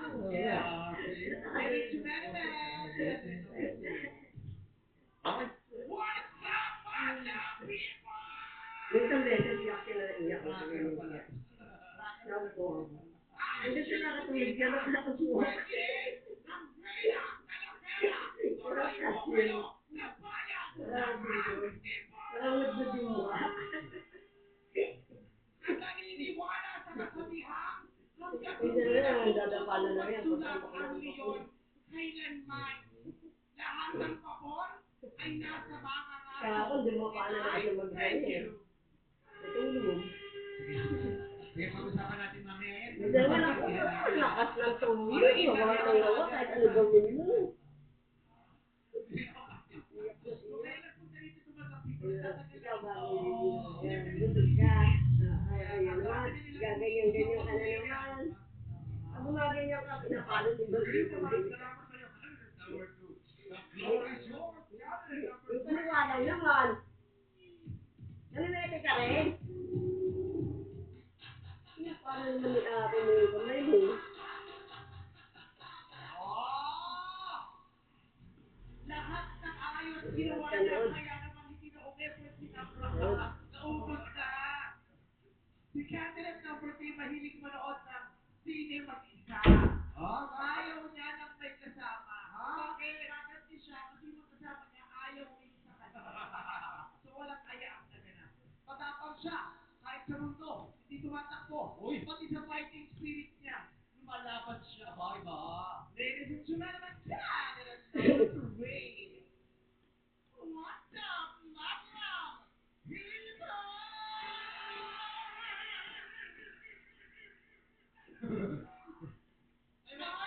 Yeah. Diretso na naman. Okay. What's up, mga people? Yung isang beses, iyak sila na iyak. Rocker pala. Sabi ko, hanggang sa nakatulog yan, nakakasuwak. Ang Reyna Talavera. Tuloy mo kayo sa bayan ng mga people. Nakangad yung mukha. At naniniwala sa kasabihang hanggat Minsan hindi na, natututo dadapala na yan. magsulat ang leon, kailanman lahat ng pabor ay nasa mga Kahapon, di mo paano na kasi mag-gani eh. Natulog. Sige, pag-usapan natin mamaya yan. Minsan nga, naku, ang lakas ng tulog. Gawa ng gawa, kahit ano gawin mo. Kung kaya nagpunta dito tumatapik, Ikaw ba, yan, busog ka. Ayan naman, gaganyan-ganyan ka na naman. Pag gumaganyan ka, pinapalo din ba yung tubig? Yung kaliwa daw naman. Namimete ka rin? Pinapalo naman ni ate mo yung kamay mo. lahat ng ayos ginawa niya, kaya naman hindi na umepot si Abraham. Naubos ka! Si candidate number 3 mahilig manood ng sine mag-isa. Ayaw niya ng may kasama. Bakit? Bakit siya? Kasi yung kasama niya ayaw rin sa kanya. So walang ayaang naganap. Matapang siya. Kahit sa mundo, hindi tumatakbo. Pati sa fighting spirit niya, lumalaban siya. Bakit ba? Ladies and gentlemen, candidate number 3. What the madam? Hito!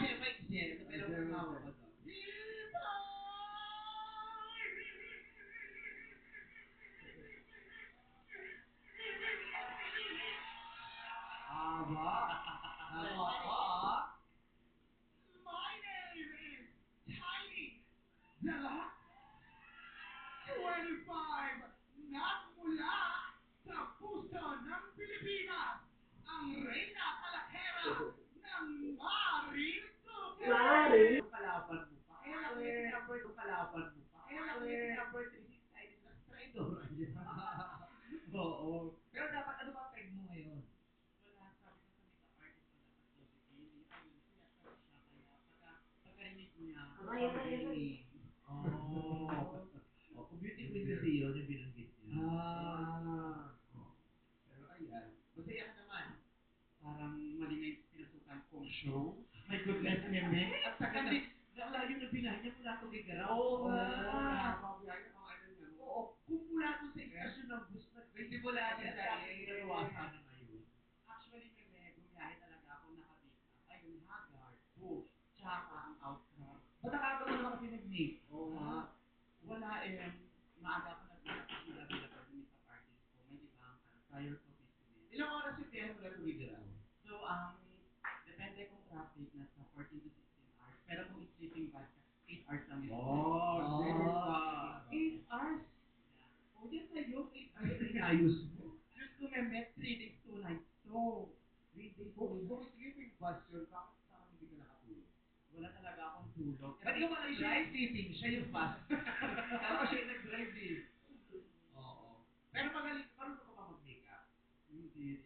May kasi, pero kasama ko to. Hito! Aba? My name is Tiny the 25 nagmula sa puso ng Pilipinas, ang Reyna Talavera ng Marinduque. Mari. Kalaban mo pa. Kaya lang yung number 2 kalaban mo pa. Kaya lang yung number 3 si Tiny na traidor. Oo. Pero dapat ano ba peg mo ngayon? Wala, sabi ko sa makeup artist ko dapat daw si Bailey. Ayun, sinasabi siya. Kaya pagkarinig niya, Bailey. Oh. Oh, kung beauty queen kasi yun, yung binanggit niya. Oh. Pero ayan, masaya ka naman. Parang mali na yung pinasukan kong show. My goodness, Meme. At saka layo na binahin niya mula to Gigara. Oo nga. Oo, kung mula to sa istasyon ng bus na Simula niya sa nawasan na ngayon. Actually, Meme, bumiyahe talaga ako nakabita. Ayun, Haggard, Bush, tsaka ang outcome. Ba't nakagawa naman kasi nag-make? Oo nga. Wala maaga ako nagbiyak kasi nabila pa yung makeup artist ko. May ibang prior to business. Ilang oras yung biyahe mula to Gigara? So, depende kung traffic, nasa 14 to 16 hours. Pero kung sleeping bag ka, 8 hours lang yun. sleeping bag. 8 hours? O yan sa'yo, 8 hours na inayos mo. Diyos ko, Meme, 3 days, 2 nights to. 3 days, 2 nights. Sleeping bus yun, bakit saan hindi ka nakatulog? Wala talaga akong tulog. Ba't ikaw ba siya yung sleeping? Siya yung bus. Kala ko siya yung nag-drive eh. Oo. Pero magaling, marunong ka ba mag-makeup? Hindi rin.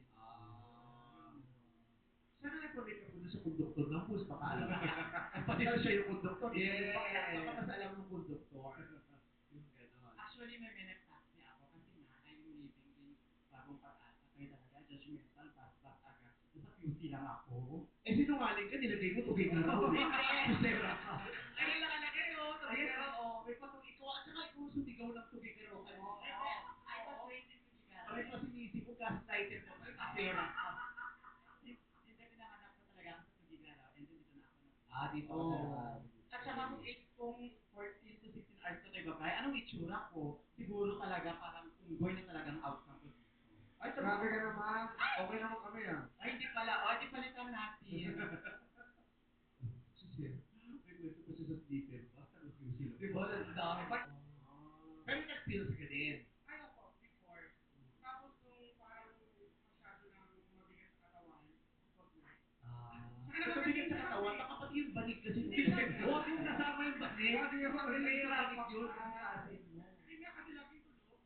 Sana nagpa-makeup ko doon sa konduktor ng bus, baka alam mo. Pati daw siya yung konduktor. Baka mas alam ng konduktor. Yung gano'n. Actually, Meme, nag-taxi ako kasi nga, I'm living in Bagong Pag-asa. Kaya talaga, judgmental, bas-bas agad. Sa QC lang ako. Eh, sinungaling ka, nilagay mo tubig na raw. Kusera ka. Ayun lang alagay, oh. Ayan, oo. May patong ikaw. At saka ikaw sumigaw ng tubig na raw. I was waiting to be Sabi pa si Nisi ko, gaslighter ka. Kusera ka. Hindi, pinanganak ko talaga ako sa Tugigaraw and then dito na ako Dito. At saka kung 14 to 16 hours ko tayo babae, anong itsura ko? Siguro talaga parang unggoy na talagang outcome ko dito. Ay, grabe ka naman. Okay naman kami ah. Ay, hindi pala. O, di palitan natin. Sige. May kwento pa siya sa sleeper ba? Sa QC lang. Di ba? Ang dami. Pero nag-pills ka din. Ay, ako, before. Tapos nung parang masyado na mabigat sa katawan, wag na. Ito bigat sa katawan, baka pati yung banig kasi. Huwag mong kasama yung banig. Kasi yung banig yun. Hindi nga kasi laging tulog.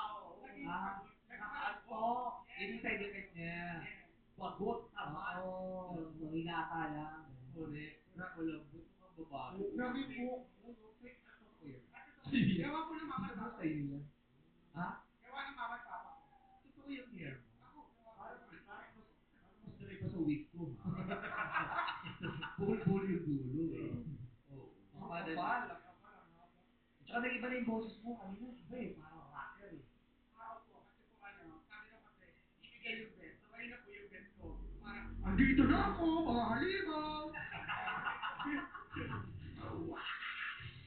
Oo. Laging pagod. Nakaantok. Yun yung side effect niya. Pagod, tama. Higata lang. Correct. Malambot ang babae. Grabe po. Fake na to ko yun. Gawa po ng mama at papa. Sa'yo yan. Ha? Gawa ng mama at papa ko. Totoo yung hair mo. Ako, gawa Parang mas dali pa sa wig ko. Bull yung dulo eh. Oo. Kapal. Tsaka nag-iba na yung boses mo kanina. Iba eh, parang rocker eh. Opo, kasi po sabi daw kasi, ibigay yung best. So, ayun na po yung best ko. Parang, andito na ako, mga halimaw!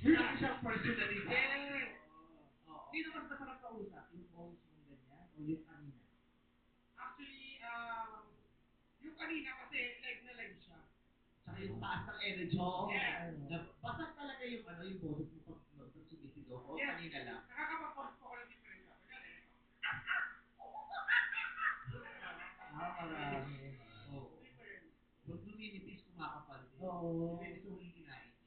Wala siyang personality. Yes! Oo. Sino mas masarap kausap? Yung boses mong ganyan o yung kanina? Actually, yung kanina kasi live siya. Tsaka yung taas ng energy. Oo. Yes. Basag talaga yung yung boses mo pag sumisigaw ko. Yes. Kanina lang. Nakakapag-pause po ako ng difference. Kunyari, Marami. Oo. Pag numinipis, kumakapal din. Oo. Depende sa huling kinain niya.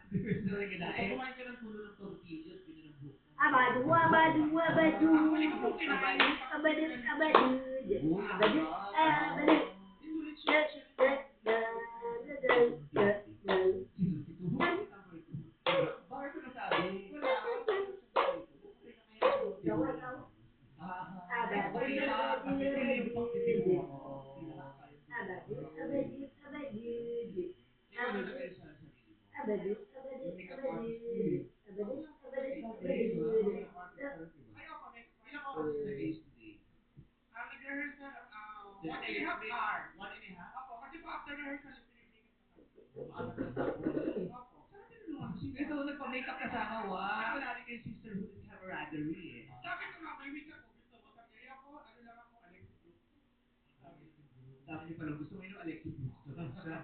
Depende sa huling kinain. Pag kumain ka ng tulo ng tortillas, binanong Abadu, abadu, abadu. Ang huli ko po kinain. Abadu, abadu. Abadu, abadu. Ituloy Da, siya. da, da, da, da, da, da. Bakit ko nasabi? Wala. Ikaw, ikaw. Abadu, Pakita, abadu, pakita yung pagtitin mo. abadu, abadu, abadu. Ikaw na lagay sa sarili mo. Abadu, abadu, abadu. Abadu, abadu, abadu. Ay, ako, next one. Ilang oras ka nag-ace today? Nag-rehearsal, 1.5 hour. 1.5? Opo, kasi po after rehearsal, pinipigil sa kanya. Maaga ka na po. Opo. Saan tinulungan mo si Ito, nagpa-makeup kasama, wala rin kayo sisterhood and camaraderie eh. Sabi ko nga, may week ako, gusto mo, sabi ako, ano lang ako, Alexis Brooks. Sabi niya pala, gusto mo yun Alexis Brooks to lang siya.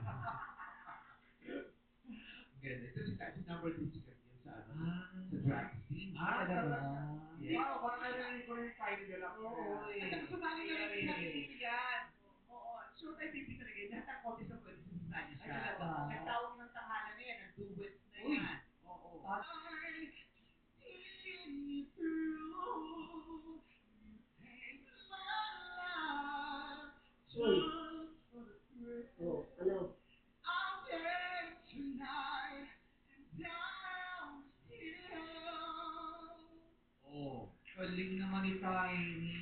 Ganda. Ito si number 3 sikat yun sa sa drag scene. talaga? Yes. Wow, parang narinig ko rin yung Kylie de la Cruz. Oo, eh. At sasali na rin sa TV yan. Oo, showtime TV talaga yun. Lahat ng contest na pwede sasali siya. Ay, talaga? Nagtawag ng tanghalan na yan, nag-duets na Uy. yan. Oo. Ah. Uy. Oh, ano? Oh, galing naman ni Tiny.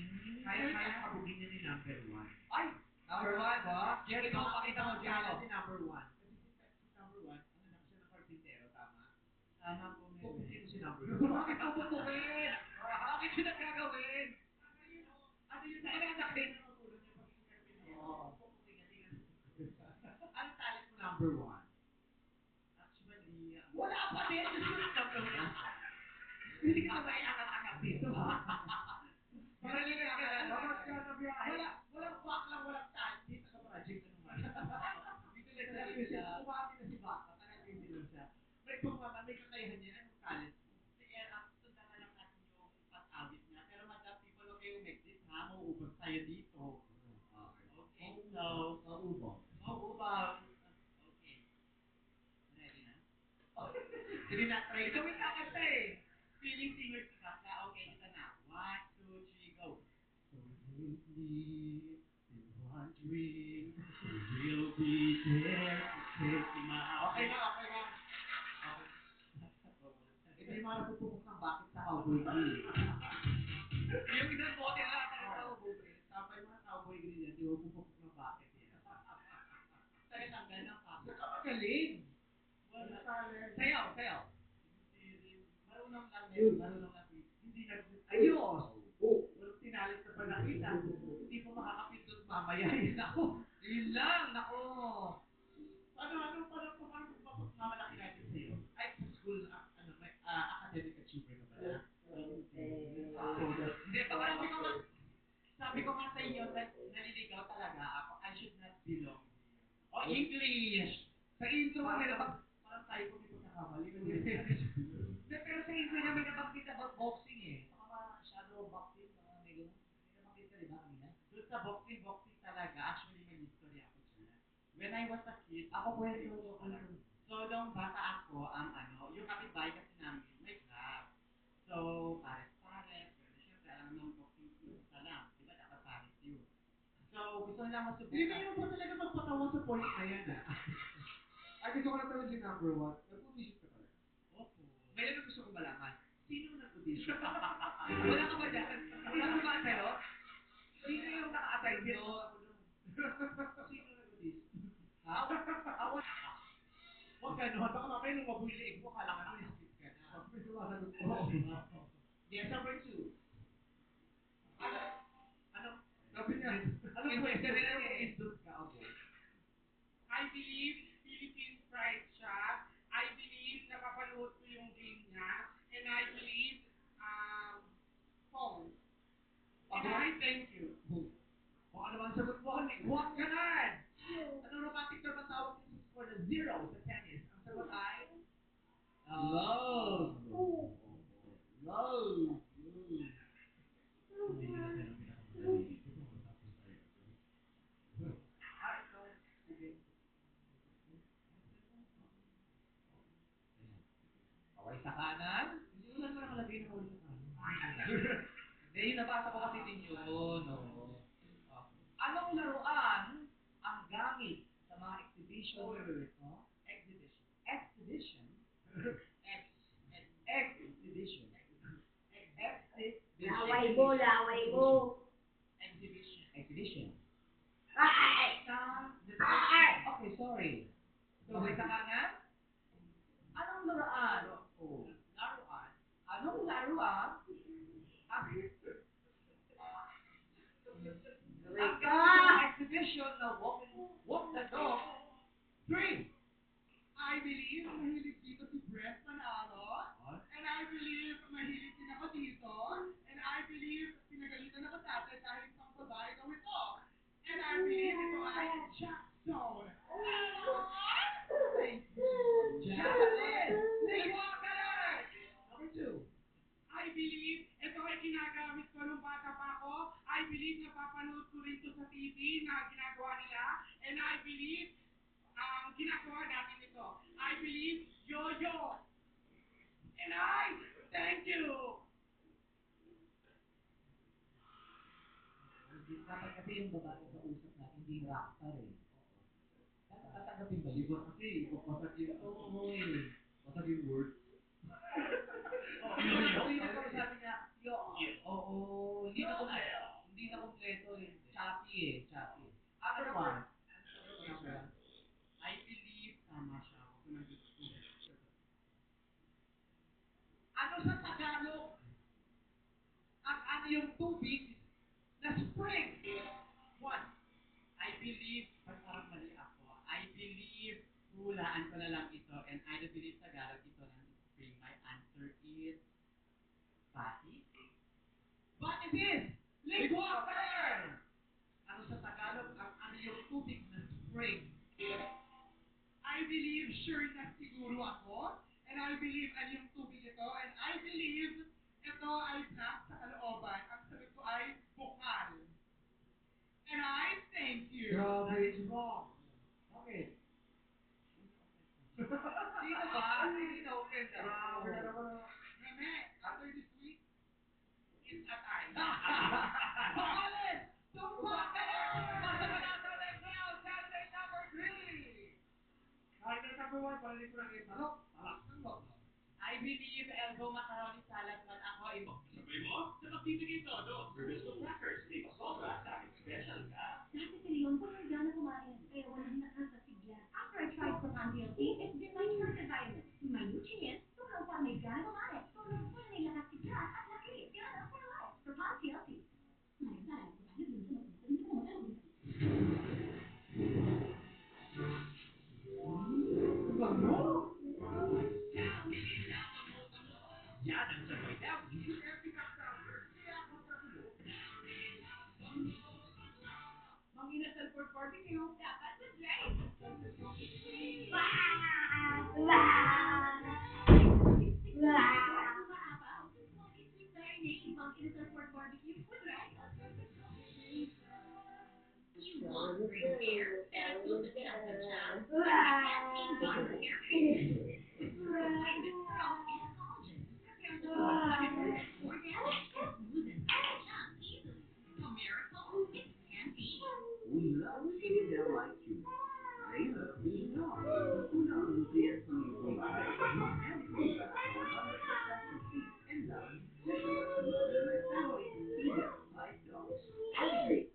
Kaya kabugin niya ni number 1. Ay! Number 1 ba? Yes, ikaw pakita mo dyan si number 1. Kasi si number 1, ano lang siya ng karpintero, tama? Tama po, pupukin mo si number 2. Bakit pupukin? Bakit yun ang gagawin? Ano yun? Ano yung sakit? Oo. Pupukin kasi nga. Anong talent mo number 1? Actually, wala pa din! Number 1. Hindi ka ba iangat-angat dito, ha? Parang hindi ka dapat ka na biyahe. Walang back lang, walang talent. Dito sa project na naman. Dito lang sa music. Umami na si Baka. Taga-busy lang siya. May kakayahan niya. Anong talent mo? Sige, sundan na lang natin yung pag-awit niya. Pero madam, people, huwag kayong mag-dip, ha? Mauubos tayo dito. Okay. So, mauubos. Mauubos. Okay. Ready na? Hindi na, try. Gawin na kasi eh. Feeling singer si Bakla. Okay, ito na. 1, 2, 3, go. So lately, been wondering who will be there to take my Okay na, okay na. Okay. Ito yung mga napupukok ng bakit sa cowboy grill. Yung isang bote na sa cowboy grill. Tama yung mga cowboy grill yan, di ba pupukok ng bakit yan. Sa'yo tanggal ng bakit. Saan ka magaling? Wala. Sayaw, sayaw. Marunong lang din, marunong lang din. Hindi ayos! Walang tinalit na panakita. Hindi pa makakapindot mamaya. Yun ako. Yun lang, nako. Paano mamalaki natin sa'yo? Ay, sa school, may academic achiever ka pala. Hindi, sabi ko nga sa iyo, naliligaw talaga ako. I should not belong here. Oh, English! Sa intro nga, may parang tayo kung may pagkakamali. Hindi, pero sa intro niya may nabanggit about boxing eh. Baka shadow boxing, baka may gano'n. May nabanggit ka, di ba, kanina? Doon sa boxing talaga, actually may history ako dyan. when I was a kid, ako kwento. So, nung bata ako, yung kapitbahay kasi namin, may crab. So, pares-pares. Pero syempre, alam naman ko, isa lang. Di ba, dapat pares yun. So, gusto nila masubukan. Hindi kayo pa talaga magpatawa sa point na yan, ah. Ay, gusto ko lang talaga si number one. Nag-audition ka talaga. Opo. Ngayon ang gusto ko malaman, sino nag-audition? Wala ka ba dyan? Wala ka ba sa'yo? Sino yung naka-assign din? Sino nag-audition? Ha? Ako, Huwag ganon. Baka mamaya nung mabuhay liig mo, kala ka na skip ka na. May sumasagot ko. Yes, number two. Ano? Sabi niya, ano question nila eh? Indot ka ako. I believe Philippine fried siya. I believe napapanood ko yung game niya. And I believe, phone. And I thank you. Kung ano ang sagot mo, huwag ganon! Ano romantic term ang tawag niyo sa score na 0 sa tennis? Ang sagot ay... Love. Love. Ah, ikaw. Sige. Okay, sa kanan. Sisimulan mo na malagay na kawal sa kanan. Hindi, yung nabasa ko kasi din yun. No. Anong laruan ang gamit sa mga exhibition? Wait. Exhibition. Exhibition? Exhibition. Laway mo, laway mo. Exhibition. Exhibition. Ay! Okay, sorry. Okay, sa kanan? Anong laruan? Laruan? Anong laruan? Ang gamit sa exhibition na walk the dog. 3. I believe mahilig dito si Brett Manalo. And I believe mahilig din ako dito. And I believe pinagalitan ako dati dahil pang babae daw ito. And I believe ito ay Jackson. Thank you. Jacqueline! Sleepwalker! Number 2. I believe ito ay ginagamit ko nung bata pa ako. I believe napapanood ko rin to sa TV na ginagawa nila. And I believe ginagawa natin ito. I believe yo-yo. And I thank you. Dapat kasi yung babae sa usap natin, hindi rockstar eh. Dapat tatanggapin ba yun? Iba kasi, ipapasag yun. Oo, eh. Pasag yung word. Yo-yo. Yung sabi niya, yo. Oo, hindi na kompleto eh. Choppy eh, choppy. Other one. Number 1. I believe, tama siya. Huwag ko nang gusto. Ano sa Tagalog? Ang ano yung tubig na spring? 1. I believe, parang mali ako. I believe, hulaan ko na lang ito, and I do believe Tagalog ito ng spring. My answer is, Pati. But it is Lake Walker! Ano sa Tagalog? Ang ano yung tubig na spring? I believe sure na siguro ako. And I believe ano yung tubig ito. And I believe ito ay black sa kalooban. Ang sagot ko ay bukal. And I thank you. That is wrong. Bakit? Sino ba? Sino na-open ka? Grabe ka naman. Meme, after this week, it's a time. Bukales! Tumpakere! Masaganata next round, candidate number 3! Candidate number 1, parinig ko lang yung talok. Talak ng lok. I believe elbow macaroni salad man ako. Sabay mo, sa magbibigay todo. Revista Crackers, di pasobra sa aking special ka. Dati si Leon walang gana kumain, kaya walang nakakasigla. After I tried Propan TLC, it's been my perfect vitamin. My nutrients, tulong para may gana kumain. Tulong para may lakas sigla at laki. Gana for life. Propan TLC. Ngayon na, Propan TLC sa magpunta. Hindi ko magalawin. Ano? Yan ang sabay daw. Every counter. Kaya ako sa tulo. Manginasal for barbecue. Dapat with Dre. Umaapaw. Smoky sweet marinade. Mag-inasal for barbecue with rice. You want great care? Then go to Chapter We love seeing them like you. They love you. Una los nutrientes son iguales. Every child loves to feed and love. Feed them like dogs. Every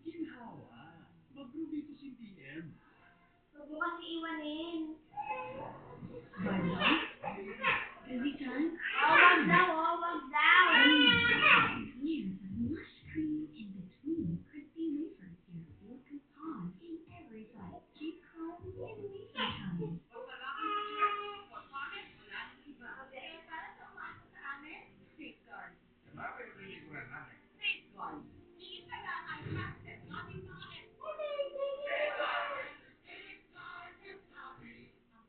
Ginhawa. Mag-Rubito si PM. Huwag mo kasi iwanin. Barlog? Kaibigan? Wag daw, oh, wag daw. Layers of lush cream in between crispy wafers. Your feel-good pawns in every bite. Keep crumbs in wafer time. Para sa umaso sa amin, safeguard. Sabagay yung liliguan namin. Safeguard. Isa lang ang trusted nating mga ang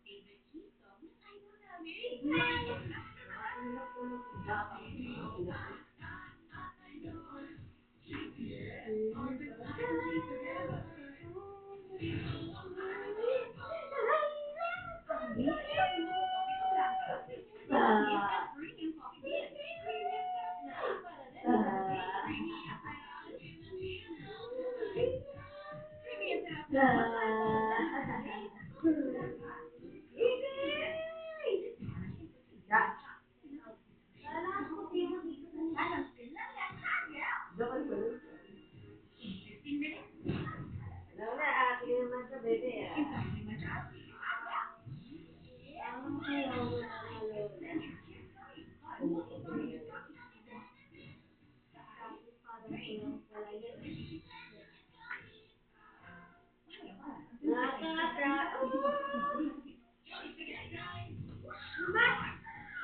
favorite keystone ng idol namin. Premium coffee beans. Lola, akin naman sa bebe ah. Nakakata.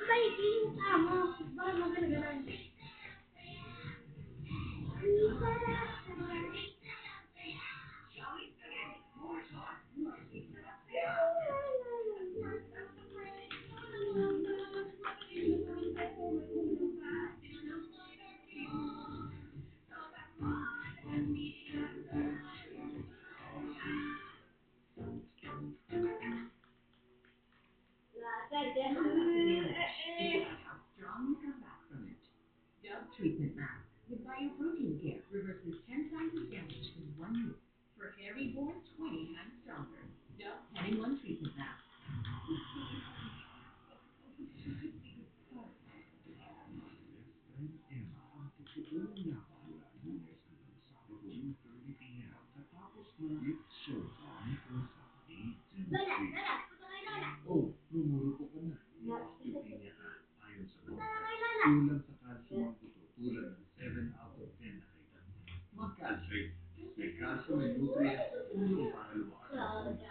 Maigi yung tama. Bakit mo ginagalan? Strongly come back from it. Dove Treatment Mask with Bioprotein Care reverses 10 times of damage in 1 minute. For hair reborn 20 times stronger. Dove 10-in-1 Treatment Mask. Emma, ang totoong yaman mula Lunes hanggang Sabado, 2:30 p.m. Katapos ng It's Showtime o sa A2C. Oh, lumulupo ka na. Osteopenia ka. Ayon sa doktor, kulang sa calcium ang buto tulad ng 7 out of 10 na kailan. Mag-caltrate. May calcium and nutrients sa tulong para lumakas ang bones.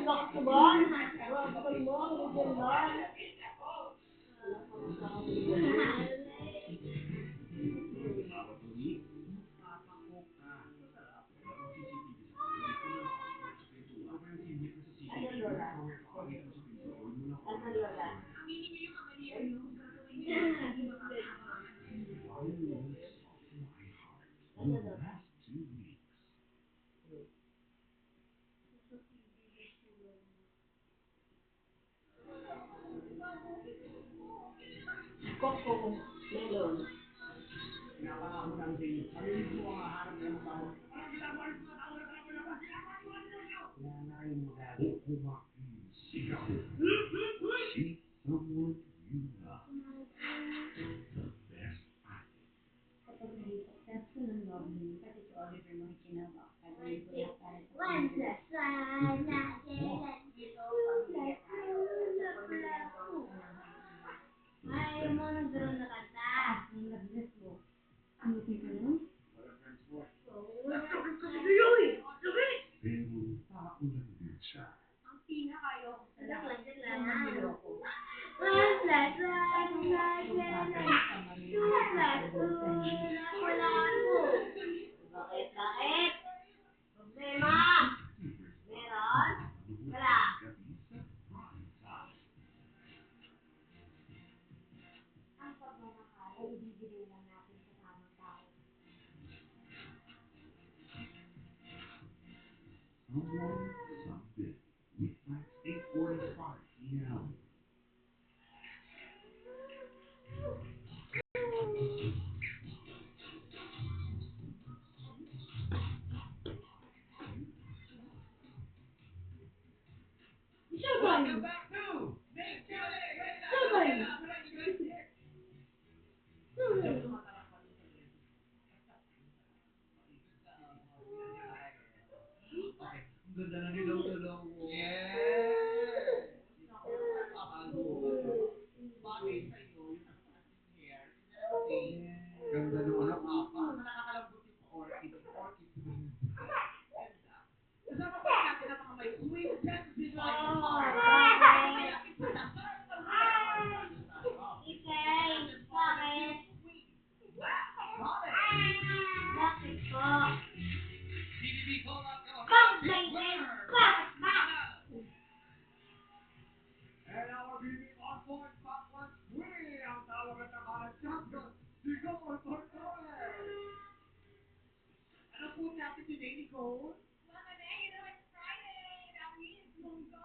Lakas ka ba? Rapal mo, halitin lang. Bawat week, magpapako ka. Masarap. Walang CCTV sa paligid. Walang passport sa pintuan. Ito pa yung team witness sa CCTV. Asan, Lola? Aware ka. Pakita mo sa pinto. Gawin mo lang Asan, Lola? Aminin niyo yung kamalian niyo kung gagawin niyo hindi makakahabang. Fireworks of my heart will last 2 weeks. Coco melon. Pinapangako namin sa inyo. Kami mismo ang haharap kayo magkamo. Parang ginagawa ng mga tao na kalaban-laban. Ginagawa niyo! Wala na kayong magagawa. Sigaw. See someone you love. The best acting. Kapag naging successful ang love mo, pati si Oliver makikinabang. Gagawin ko lahat para sa One plus one. Ang pinakayo ko sa lahat. Diyan lang, manloloko. 1 plus 1 plus 7. 2 plus 2. Wala mo. Bakit? Bakit? Problema? Meron? Wala. Ang pagmamahal ay ibibigay lang natin sa tamang tao. Welcome back to Big Chili! Okay. Ang ganda na nilaw-nilaw mo. Yes! Bagay sa'yo, yung nakataas yung hair, Ganda nung ano. nakakalambot yung orchid. Orchid. Ganda. Kasama pa natin ang mga may sweet sense of heart. Bakit po? BBB Collab, come on. And our BBB on point, top one, Queen, ang tawag at nakahan champion, Nicole Tortores. Ano po natin today, Nicole? Mga na, you know, it's Friday. That means munggo.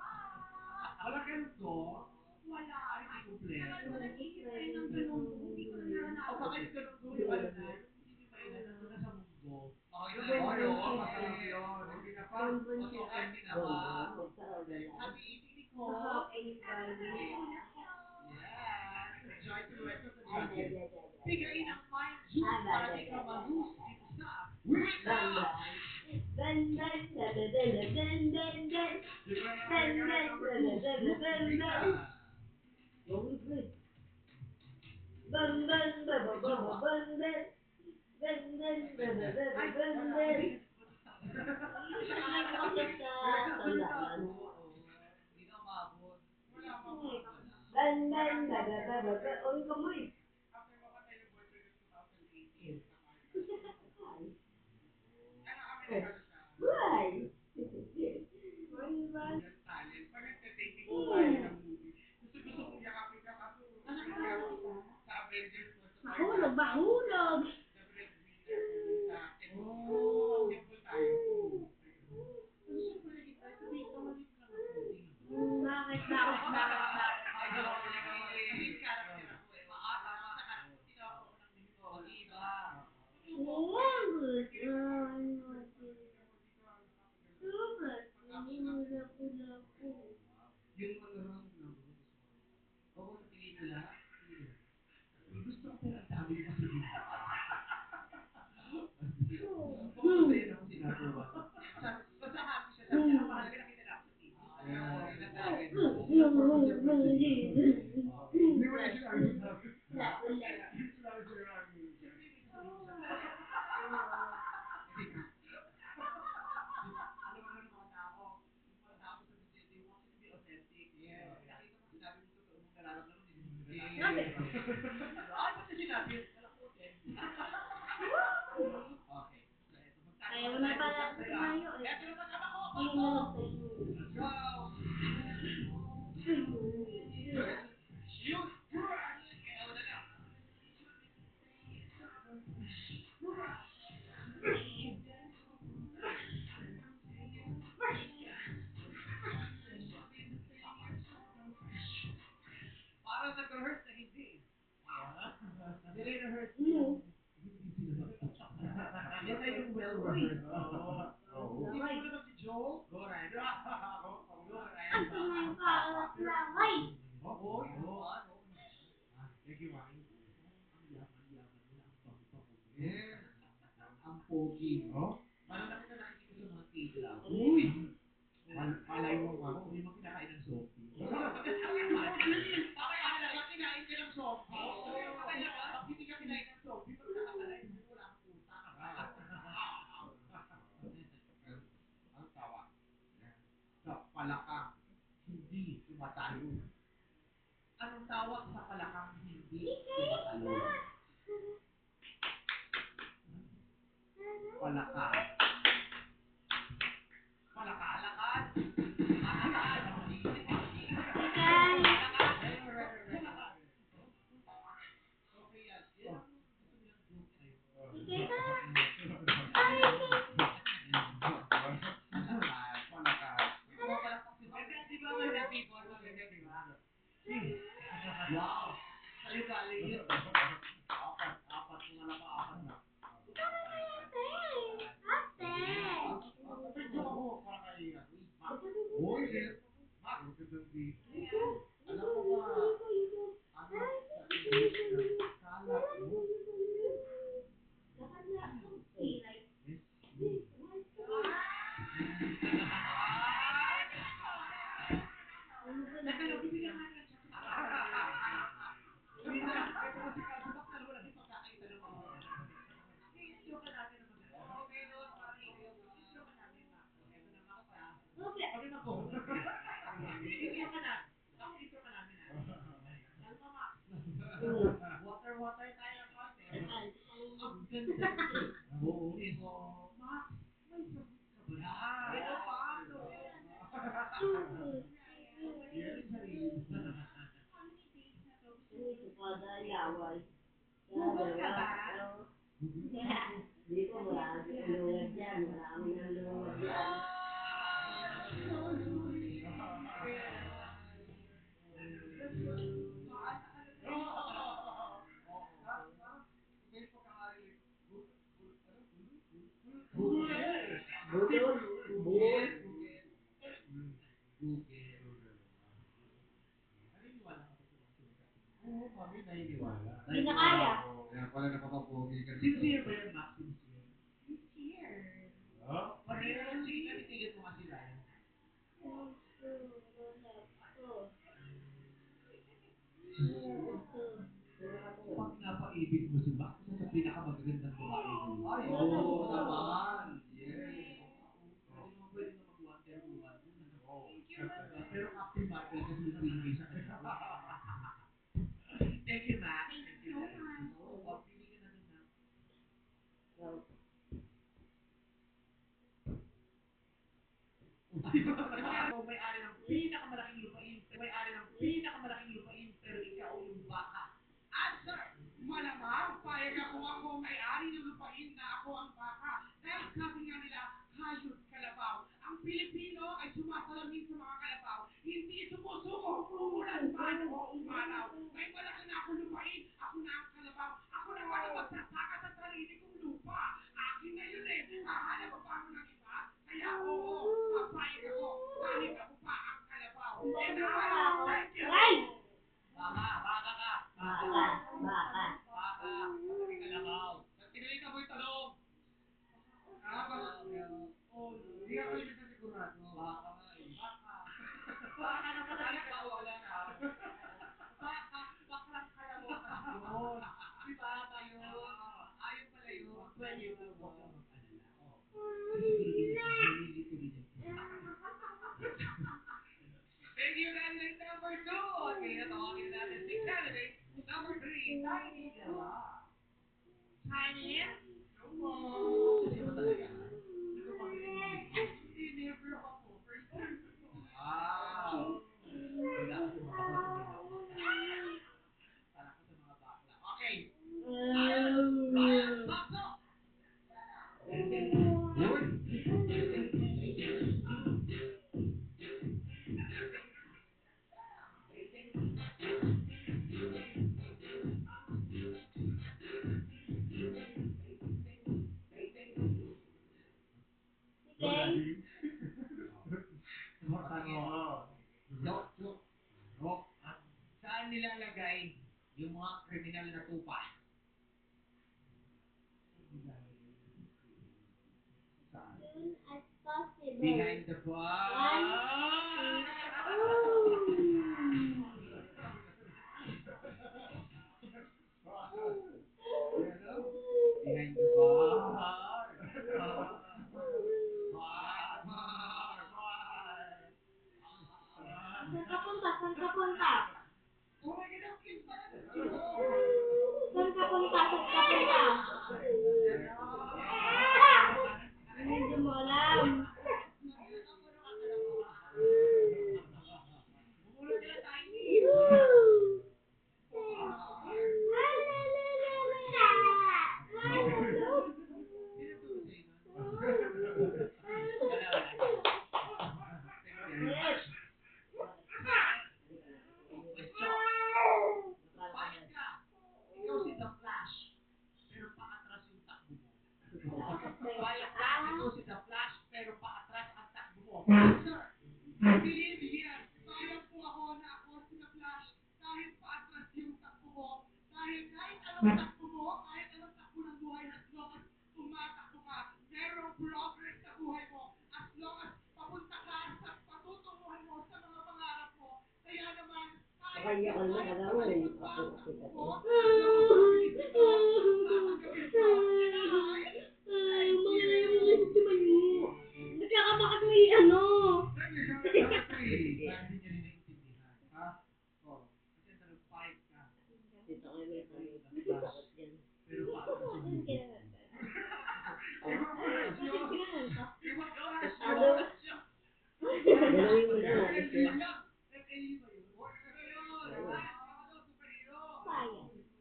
Wala kang go? Wala. Ay, hindi kompleto. Naman ko nag-iisip tayo ng ganun ko. Hindi ko na naranasan. O baka yung ganun gawin, wala na. Hindi ba yun na nasa munggo? Okay, Masarap yun. Hindi na pa. Happy eating, Nicole. Yes. Enjoy the rest of the journey. Bigayin ang fine juice para di ka malus dito sa Window. Hindi na umabot. Wala pa ba? After mamatay yung boyfriend ng 2018. Ano kami nag-ano siya? Yung talent. Pag nagte-taping ko tayo ng movie. Gusto kong yakapin ka kaso. Sa Avengers was the Mahulog, mahulog. the breadwinner kung sa akin. Simple tayo. Siyempre naging tayo. Sabihin ka maliit lang ako. Bakit? Main character ako eh. Saka tinawa ko ng minute ko. Iba. Yung manarang na Oo, sa pelikula. Gusto ko pero ang dami ko sa video. Oo, sa'yo na ako sinagawa. Basta happy siya. Sabi niya, ang mahalaga nakita na ako sa TV. Hindi mo na sinabi sa akin. Sinabi sa akin. Siyempre, may gusto ko sa Alam mo naman ng mga tao, yung mga tao sa video, they want you to be authentic. Nakita mo, sinabi mo totoo mong nararamdaman, hindi mo nararamdaman. Ay, ba't niya sinabi yun? Wala ko din. Okay. Ayaw mo na pala sa Mario eh. Eto na kasama ko, Tingin Paco! na lang sa inyo. Let's go! Shoot! Crush! Kaya wala na. Parang nag-rehearse na hindi. Nire-rehearse mo. Hindi sinasagot. Yan na yung well-rehearsed. Hindi mo na mag-joke. Go, Ryan. Go, Ryan. Ang tingnan ko ang laway. Oo, yun. Thank you, Mami. Yes. Ang pogi. Oh? Parang nakikita sa mga K-drama. Uy! Malay mo ako. Hindi mo kinakain ng zombie. Bakit halaga kinain ka ng zombie? Bakit hindi ka kinain ng zombie? Pag nakakalay mo, wala kang utak. Ang tawa. palakang hindi tumatalon? Anong tawag sa palakang hindi tumatalon? Palaka. Palaka. Palakad. Palakad. Okay yan. Yan ang gusto nilang joke sa'yo. Palakad. Di ba maganda people? Maganda, di ba? Wow! Sa'yo galing yun. Apat. Kung wala pa, apat na. Ito ako, para kay Mac. Uy, Mac. Alam mo ba, ano sa English na kalat mo? Teka lang, bibigyan ka ng chance. Ito kasi kasabak na wala din pagkakaita ng mga. I-joke natin naman. Okay, doon, parang i-joke natin, Mac. Ito na, Mac, ha? Okay na po. I-joke ka na. I-joke ka namin, ha? Kalma, Mac. Water tayo ng konti. Ang ganda ng buunin mo. Mac, may sagot ka ba na? Ito paano? Yan, sarili. Google ka ba? Dito marami ang lungad dyan. Marami ng lungad dyan. Budol. Bungol. Oo, kami naniniwala. Hindi na kaya. Kaya pala napapapogi ka Sincere ba yan, Max? Sincere? Cheers. Natitigil mo kasi Ryan. Pag napaibig mo si Max, isa sa pinakamagagandang babae mo. Ay, oo naman. Yes. Hindi naman pwede na mag-wonder woman. Pero Captain Marvel kasi yung binigay sa kanya. Thank you, Max. Thank you so much. Oo, pili ka na dun, Max. Ikaw may-ari ng pinakamalaking lupain, pero ikaw yung baka. Answer! Malamang, payag ako may-ari ng lupain na ako ang baka. Dahil sabi nga nila, hayop kalabaw. Ang Pilipino ay sumasalamin sa mga kalabaw. Hindi sumusuko, umulan man o umaraw. May malaki na akong lupain, ako na ang kalabaw. Ako naman ang magsasaka sa sarili kong lupa. Akin na yun eh. Hahanap pa ba ako ng iba? Kaya oo, papayag ako. Kahit ako pa ang kalabaw. And thank you! Baka ka. Baka. Kasi kalabaw. Pinalitan mo yung talong. Oh, Hindi ka kalimit na sigurado. baka nga eh. Baka naman talaga. Wala na. Baklang kalabaw kasi yun. Si baka yun. Ayaw pala yun. Pwede mo. Huwag kang mag-alala. Nalilito rin yan. Thank you, candidate number 2. At ngayon, tawagin na natin si candidate number 3, Tiny Dela. Tiny? No. Kasi ba talaga? Never ako. First time. Wow. Wala ka sa mga bakla. Para ka sa mga bakla. Okay. Ryan, Sakso! Saan nilalagay yung mga kriminal na tupa? Saan? As possible. Behind the bar. Behind the bar. Bar. Saan ka punta? Saan ka punta? Oh my God, ang cute pala ng Saan ka punta? Saan ka punta? Hindi mo alam. Bumulot ka na tiny. Bakit ka? Ikaw si The Flash, pero paatras yung takbo mo. Bayad ka, ikaw si The Flash, pero paatras ang takbo mo. Sir, I believe, yes, bayad po ako na ako si The Flash, kahit paatras yung takbo mo, kahit anong takbo mo, kahit anong takbo ng buhay, as long as tumatakbo ka, merong progress sa buhay mo, as long as papunta ka sa patutunguhan mo sa mga pangarap mo, kaya naman, Kaya ka na kalaman. Nagkakabakas may ano. Dito kayo may bakit yan. Galawin mo na natin siya.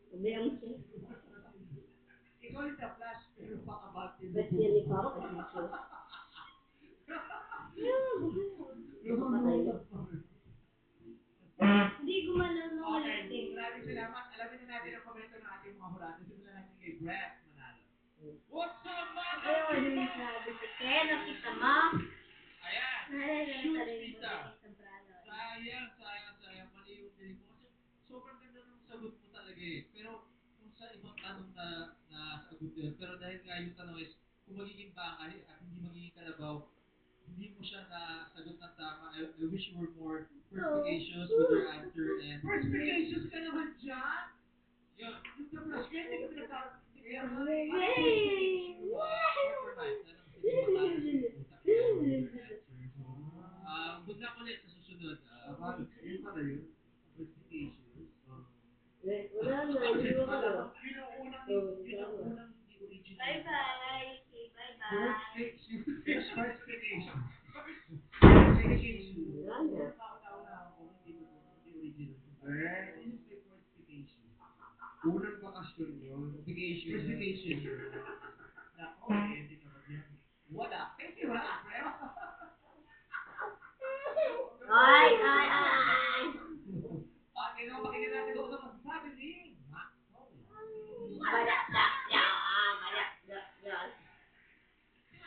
Sabihan mo siya. Ikaw yung The Flash, pero pakabati. Ba't yan ni Papa Jesus? Patay na. Hindi gumalaw na ulit Okay, eh. maraming salamat. Alamin na natin ang komento ng ating mga hurado. Simulan natin kay Brett Manalo. What's up, mga Ayaw mo din sabi sa kaya kita mo. Ayan. Shoot, Tita. Sayang. Mali yung piling mo. Kasi sobrang ganda ng sagot mo talaga eh. Pero kung sa ibang tanong na sagot yun. Pero dahil nga yung tanong is, kung magiging bangal at hindi magiging kalabaw, hindi mo siya nasagot ng tama. I wish you were more perspicacious with your answer and... Perspicacious ka naman dyan? Yun. Yung The Flash, kaya hindi ka pinagkakaroon. Kaya nga, compromise. Sige, matalas yung utak niya with your answer. So, good luck ulit sa susunod. Yun pala yun. Perspicacious. Wala na, hindi mo ka. Yun ang unang hindi original. Bye-bye. Okay, bye-bye. Perspication. Wala na. This is my perspication. Unang bakasyon yun. Perspication. Nako, hindi naman yan. Wala. Kasi wala. Ay. Okay, no, pakinggan natin kung ano masasabi ni Max.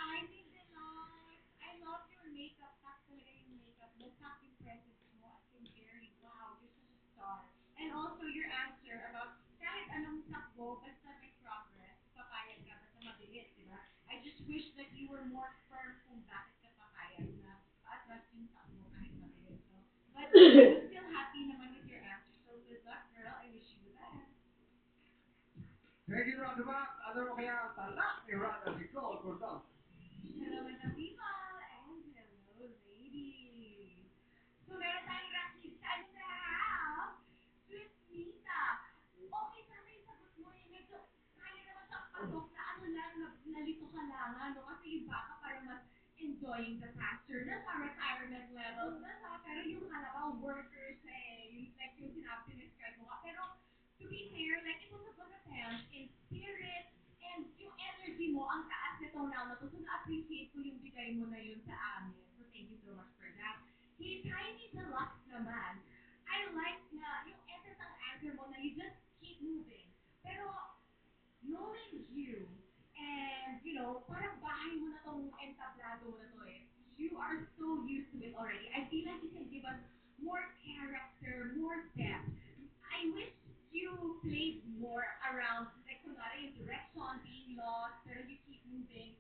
Hi, Baby Life. I love your makeup. Tak talaga yung makeup. Bagsak yung presence mo. As in, very, wow, you're such a star. And also your answer about kahit anong takbo, basta may progress, papayag ka, basta mabilis, di ba? I just wish that you were more firm kung bakit ka papayag na paatras yung takbo kahit mabilis. So, but I'm still happy naman with your answer. So good luck, girl. I wish you the best. Thank you, Rod Max. Ano mo kaya ang talak ni Rod at si Cole Cordon? Hello, Madam people, and hello, ladies. So, meron tayong rakista in the house. Sweet Mita. Okay, tama yung sagot mo eh. Medyo kaya naman siyang pasok na ano lang, nalito ka lang, ano? Kasi iba ka para mas enjoying the faster. Nasa retirement levels na siya. Pero yung kalabaw workers eh, yung, like yung sinabi, describe mo ka. Pero, to be fair, like it was a good attempt in spirit, and yung energy mo, ang taas nitong round na to. So, na-appreciate ko yung bigay mo na yun sa amin. So, thank you so much for that. Kay Tiny Deluxe naman, I like na yung essence ng answer mo na you just keep moving. Pero, knowing you, and, you know, parang bahay mo na tong entablado mo na to eh. You are so used to it already. I feel like you can give us more character, more depth. I wish you played more around, like, kunwari yung direction, being lost, pero you keep moving.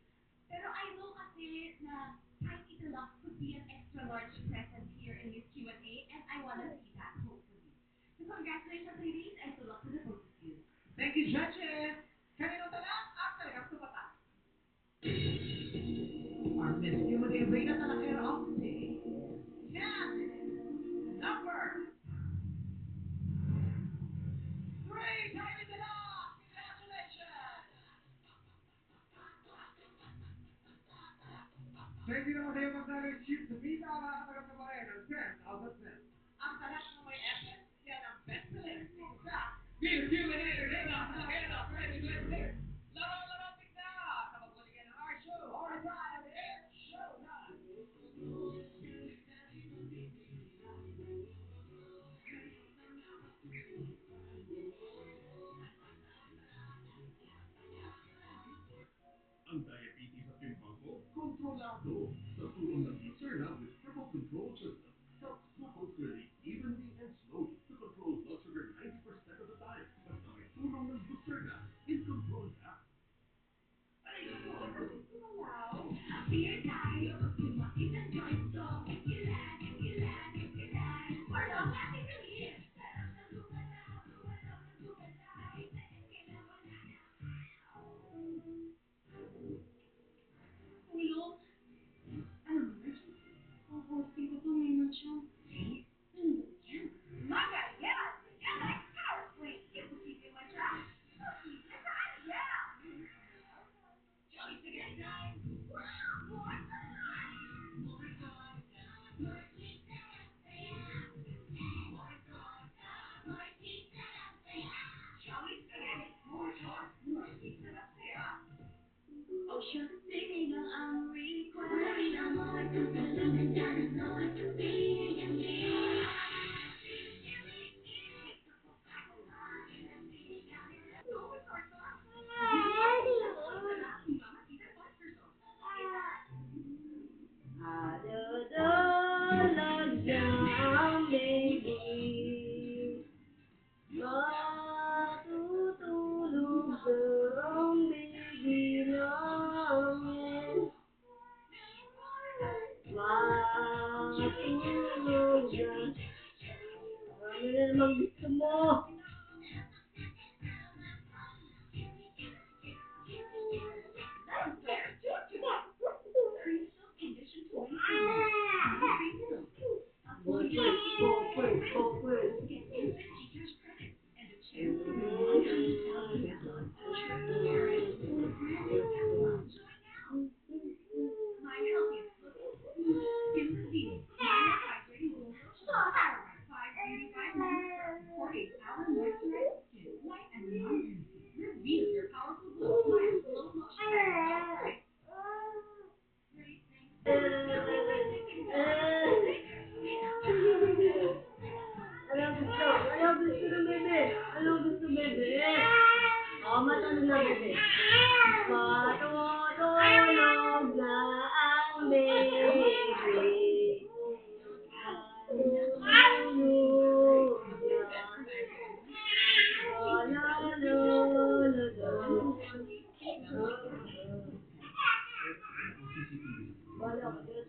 Pero I know kasi na Tiny Deluxe could be an extra large presence here in this Q&A, and I wanna see that, hopefully. So congratulations, ladies, and good luck to the both of you. Thank you, judges. Kanino talak at talagang tumatak? Our Miss Q&A Reyna Talakera of the day, Jasmine Tulog na. Ano na naman gusto mo? My healthiest skin convenient. My hydrating gold lotion. Powered by 5 beauty vitamins for 48-hour moisturized skin. Light and non-greasy. Reveal your powerful glow. My slow motion. Right? Great Anong gusto? Anong gusto ng bebe? Anong gusto, bebe? Oh, matulog na, bebe. Matutulog na ang bebe. Matulog na. La, la, la, la. Wala ka dyan.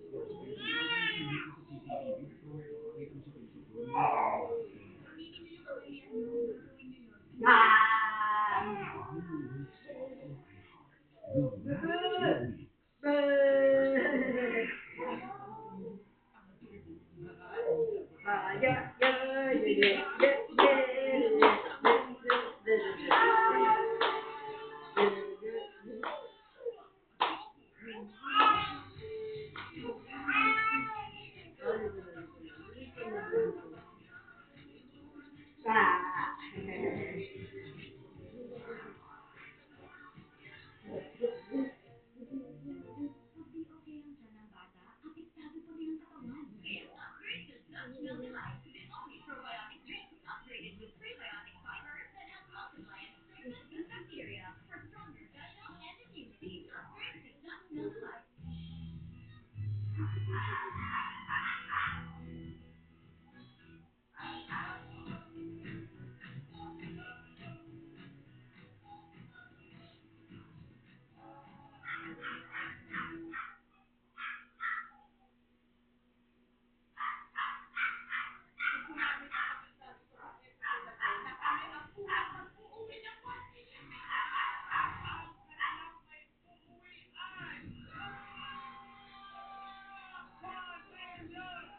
Okay ang tiyan ng bata, apektado pa rin ang katawan. Kaya upgrade to Nuts Milk Delight. The only probiotic drink upgraded with prebiotic fibers that help multiply and strengthen gut bacteria for stronger gut health and immunity. Upgrade to Nuts Milk Delight.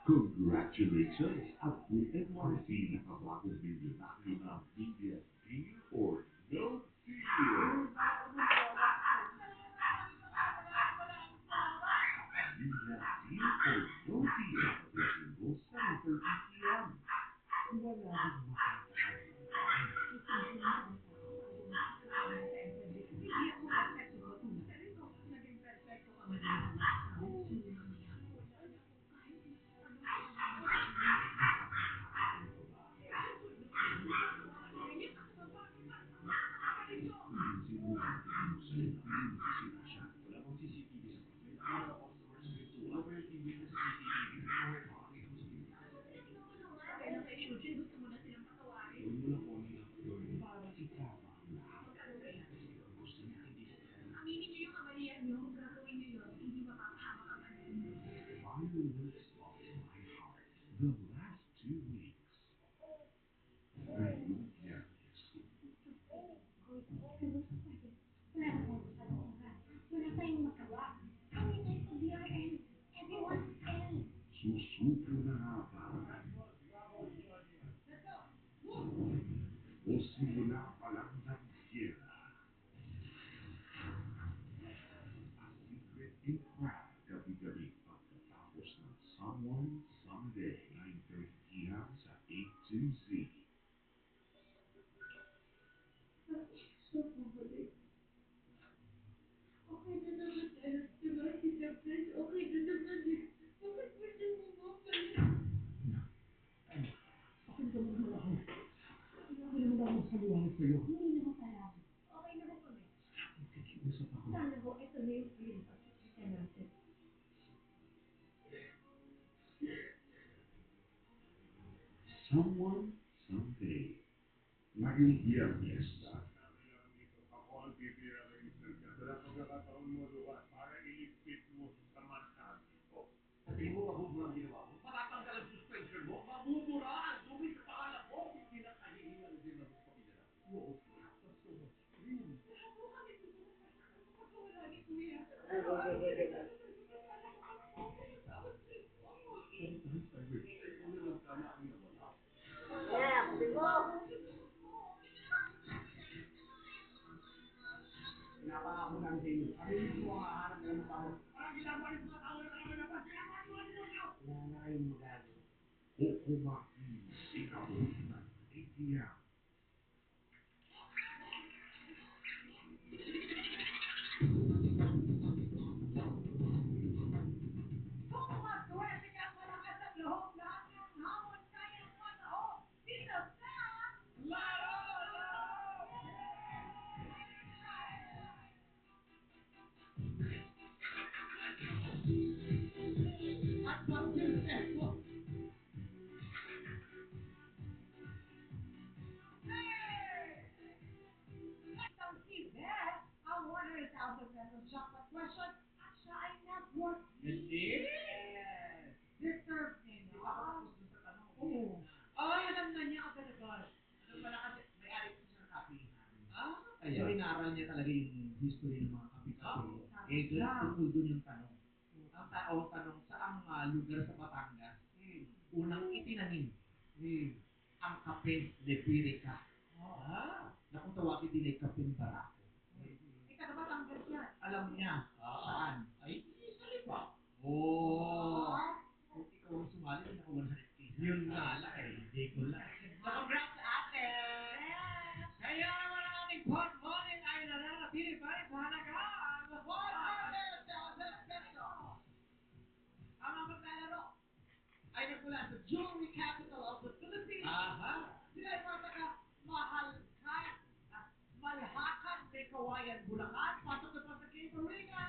Congratulations! At kung NYC nakabagong milyonaryo ng Media Deal or No Deal. Media Deal or No Deal at Linggo, 7:30 p.m. Wala din makakalaman. Hindi ako perfecto ko. Pero ito, naging perfecto ka man rin naman. Kaya kay Shujin, gusto mo na silang patawarin. Aminin niyo yung kamalian niyo. Kung gagawin niyo yun, hindi mapapahamak ang ano. Fireworks of my heart. The last 2 weeks. Ngayong Biyernes. Wala na tayong oras. Wala tayong magawa. Ang inay sa BRN. Everyone's ill. Susuko na nga ba? O simula pa lang ng giyera. A secret in crack gabi-gabi pagkatapos ng Someone Someday. 9:30 p.m. sa A2Z. Okay na naman tayo. Diba, Tita Pres? Okay na naman eh. Bakit mo siya bumabalik? Pakinggan mo naman ako. Kailangan naman ako magpaliwanag sa'yo. Hindi na ho pala. Okay na ho kami. Nakikiusap ako. Sana ho, ito na yung huling pagkikita natin. Someone Someday. Ngayong Biyernes. Ako ang titira ng isang sa pagkakataon mo, Lucas, para iligpit mo sa samantahan ko. Sabihin mo, mabubuo ang ginawa mo. Yeah, kape mo. Pinapangako namin sa inyo. Kami mismo ang hahanap ng mga tao. Parang ginagawa niyo mga tao na kalaban-laban. Ginagawa niyo mga tao. Wala na kayong magagawa. Okomaki, Singapore tonight, 8 p.m. Kung maswerte ka at malakas ang loob, lahat ng hamon kayang matao. Dito sa Laro! At pag-successful. Isang si Beth ang 100,000 pesos jackpot question at siya ay nag-work. Yes! Deserve niya Hindi yun. pa ako tapos dun sa tanong. Oo. Ay, alam na niya agad-agad. Ano pala kasi, may ari ko siya ng kapihan. Kaya, So, inaral niya talaga yung history ng mga kapi-kapi. Sabi Eh, doon, siya. tungkol doon yung tanong. Ang tanong, saang lugar sa Batangas, unang itinanim ang kape Liberica. Na kung tawagin din ay kapeng barako. Ikaw na Batangas yan. Alam niya saan. ay, sa lipa. Oh! Kung ikaw ang sumali, naka 100K. Yun nga lang eh, hindi ko lang. So, congrats ate! Kaya naman ang ating pot morning ay nananatili pa rin sa halagang 100,000 pesos! Ang mga maglalaro ay nagmula sa Jewelry Capital of the Philippines. Sila ay mga taga Malhakan, may Kawayan, Bulacan. Pasok na pa sa Cave Arena.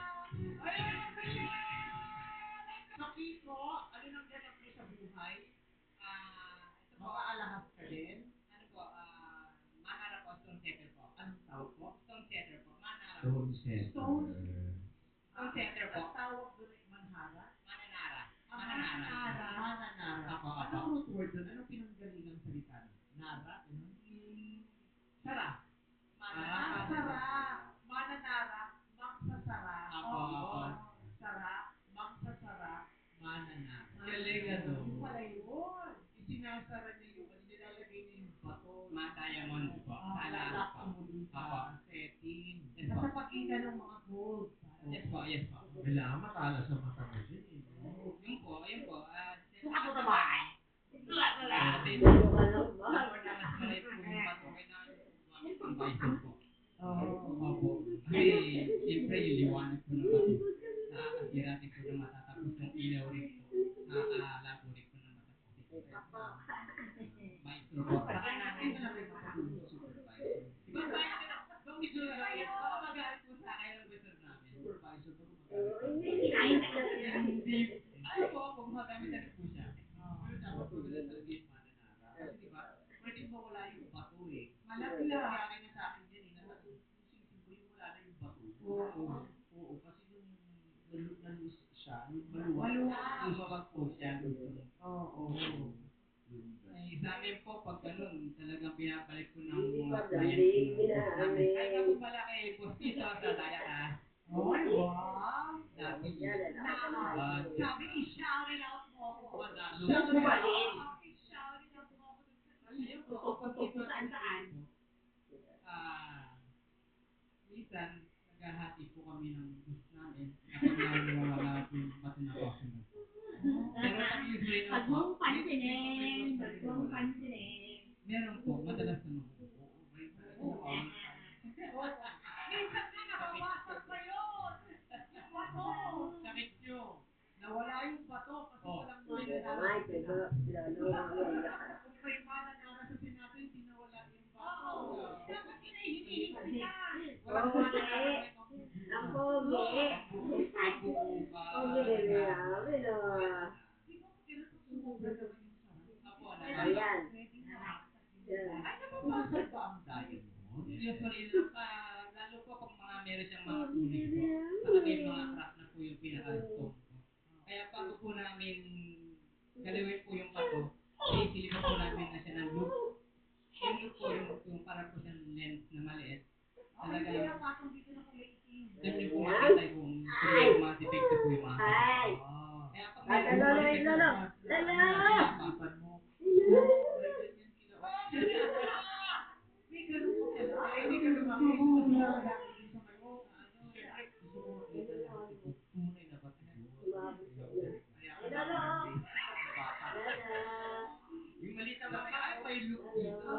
Ayan, kaya! Sa Kiko, ano nang ganap mo sa buhay? Ito po, Makaalahas ka din. ano po, Manara po, stone setter po. Anong tawag po? Stone setter po, Manara. Stone setter. Stone. Stone setter po. Ang tawag doon ay manhara? Mananara. Mananara. Mananara. Apo, apo. Anong root word doon? Anong pinanggalingang salita? Nara? Sara. Mangsara. Mananara. Mangsasara. Apo, apo. Sara. Mangsasara. Mananara. Galing, ano? Yung pala yun. Isinasara niya yung, nilalagay niya yung bato. Mga diamond po. Sala Lalak po. mo dun sa Apo. setting. Yes po. Sa pagitan ng mga gold. Yes po, yes po. Kailangan matala sa mata mo dyan eh. Yun po, yun po. Sukat mo naman. Ano ka lang ba? Lalo na mas malay po yung bato. Kailangan gumamit ng bison po. Opo. Kasi, siyempre, yung liwanag po ng bato. Nakakasira din po ng mata. Tapos yung ilaw rin po. Nakakalabo rin po ng mata. Bison po. Saka namin na rin makatulong sa supervisor. Diba tayo ka na? Bang medyo baka magalit po sa akin ang gusto namin. Supervisor ba Hindi. Hindi. Ano po, kung magamitan po siya. Pero dapat magaling talaga yung mananara. Kasi diba, pwede mawala yung bato eh. Malaglag. Nangyari na sa akin yan eh. Sisibo yung wala na yung bato. Oo, kasi nung nalus siya, yung maluwag. Lumabag po siya. Oo. Ay, sa amin po, pag ganun, talagang pinapalik ko ng Hindi mga pa client dali, ko ng boss namin. ginaamin. Ay, ako pala kay Postito sa Dayakas. Ay, wow. Dati Yan, Na, sabi, i-shout out mo ako. Shout bumalik. I-shout out mo ako dun sa Ayun po, Postito Saan? minsan, naghahati po kami ng boss namin kapag nawawala po yung bato na customer. Pero pag usually na po, Bagong pansinin. Bagong pansinin. meron po, madalas naman po. Minsan nga nababasag pa yun. Yung bato. Sakit nyo. Nawala yung bato kasi walang mananara. May, pero lalo. Kung may mananara sa sinabi, hindi nawala yung bato. Dapat hinihihigit kita. Walang Okay. mananara. Ang pogi. Pogi din niya. Pero, Di ba kailan pag sumobra naman yung sarap? Apo, ayan. Ay, nababasag ba ang diet mo? usually, lalo po pag mga meron siyang mga tulis po. Saka may mga crack na po yung pinaka-stone po. Kaya bago po namin galiwin po yung bato, silipan po namin na siya ng loop. Yung loop po, yung parang po siyang lens na maliit. Talagang, Patong dito na kulay itim. doon yung po makita yung tuloy yung may look dito.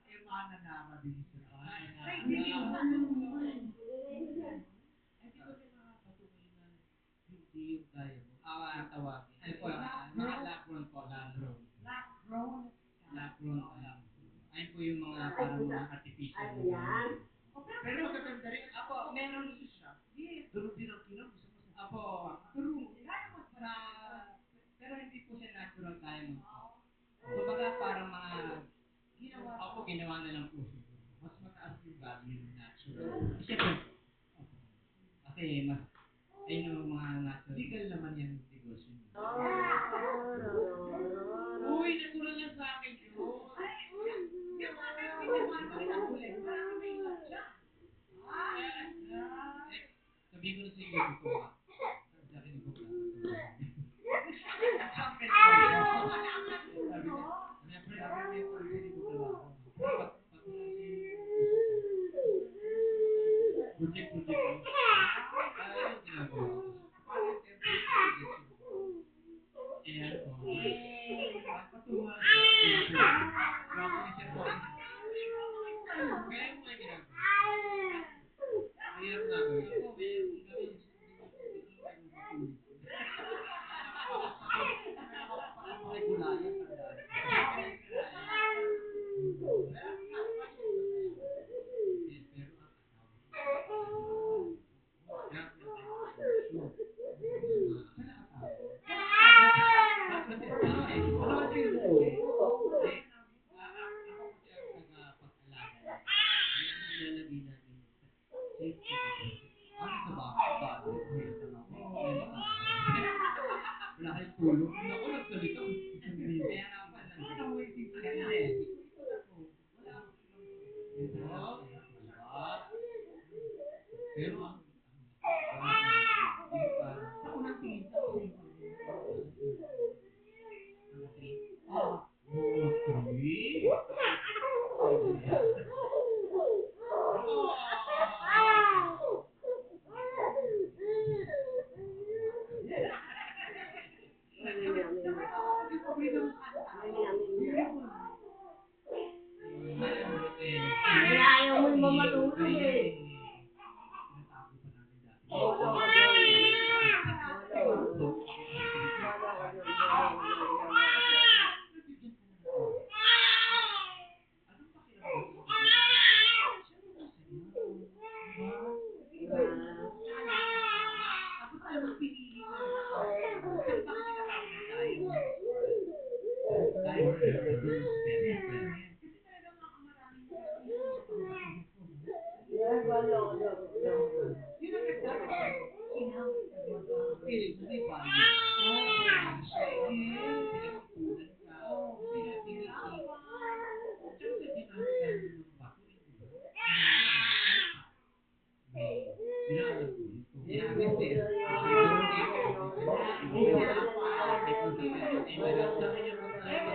Eh, mana na mabilis na. Ay, hindi mo na. Ay, di ba may mga patuloy na hindi yung diamond? Ang tawagin. Ano po, mga lab-grown po, lab-grown. Lab-grown. Lab-grown. Ayun po yung mga parang mga artificial. Ano yan? Pero magaganda rin. Apo, meron siya. Yes. Durog din ang kinang. Gusto mo sa... Apo, true. Sa, pero hindi po siya natural diamond po. Kumbaga parang mga Ginawa. Opo, ginawa na lang po siguro. Mas mataas yung value ng natural. Siyempre, opo. Kasi mas, ayun yung mga natural. Legal naman yan yung negosyo niyo. Oh, Uy, natural lang sa akin yun. Yung mga ganun, ginawa mo rin ang ulit. Marami may ilan dyan. Sabihin ko na sa iyo, ko ba? Sa akin ko ba? Sabi project ko. Ayun, ginagawa ko. Ayan po. Patuwa. Grabe ni Sir Boy. Kaya mo ay ginagawa. Mahirap nga gawin. Ako, may kung gawin. May gulayan. Wala kayong tulong. Ako, nagsalita. Kaya nga pala. Ano mo yung Ang ganda eh. Wala akong tulong. Pero ang Sa unang tingin sa ulit. Kaya ayaw mo naman matulog eh. Tapos alam mo, pinili ko na kasi bakit tinatawag na tayo? Kasi talagang maraming yun ang nagdadala. Sinaw. Feeling mo may value. Pinagsipunan ka. Pinag-iisip. Tsaka sa dinami-dami ng mga batuin, di ba? Inaalam ko ito. Sa kanya mo tayo.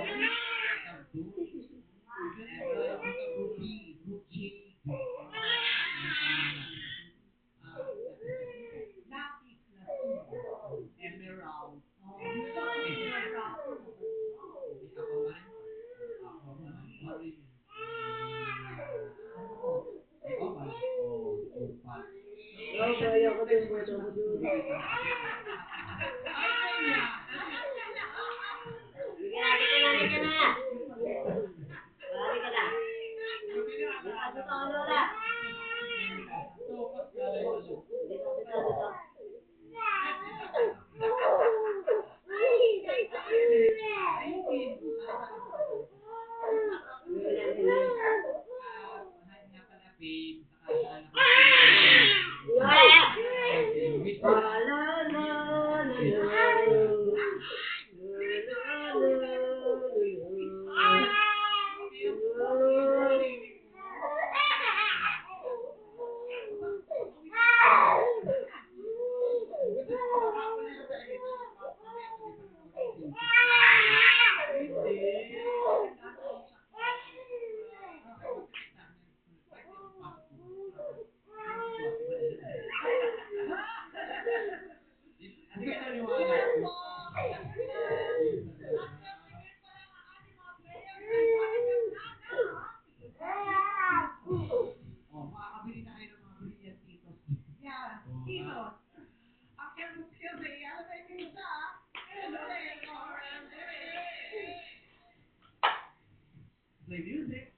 play music.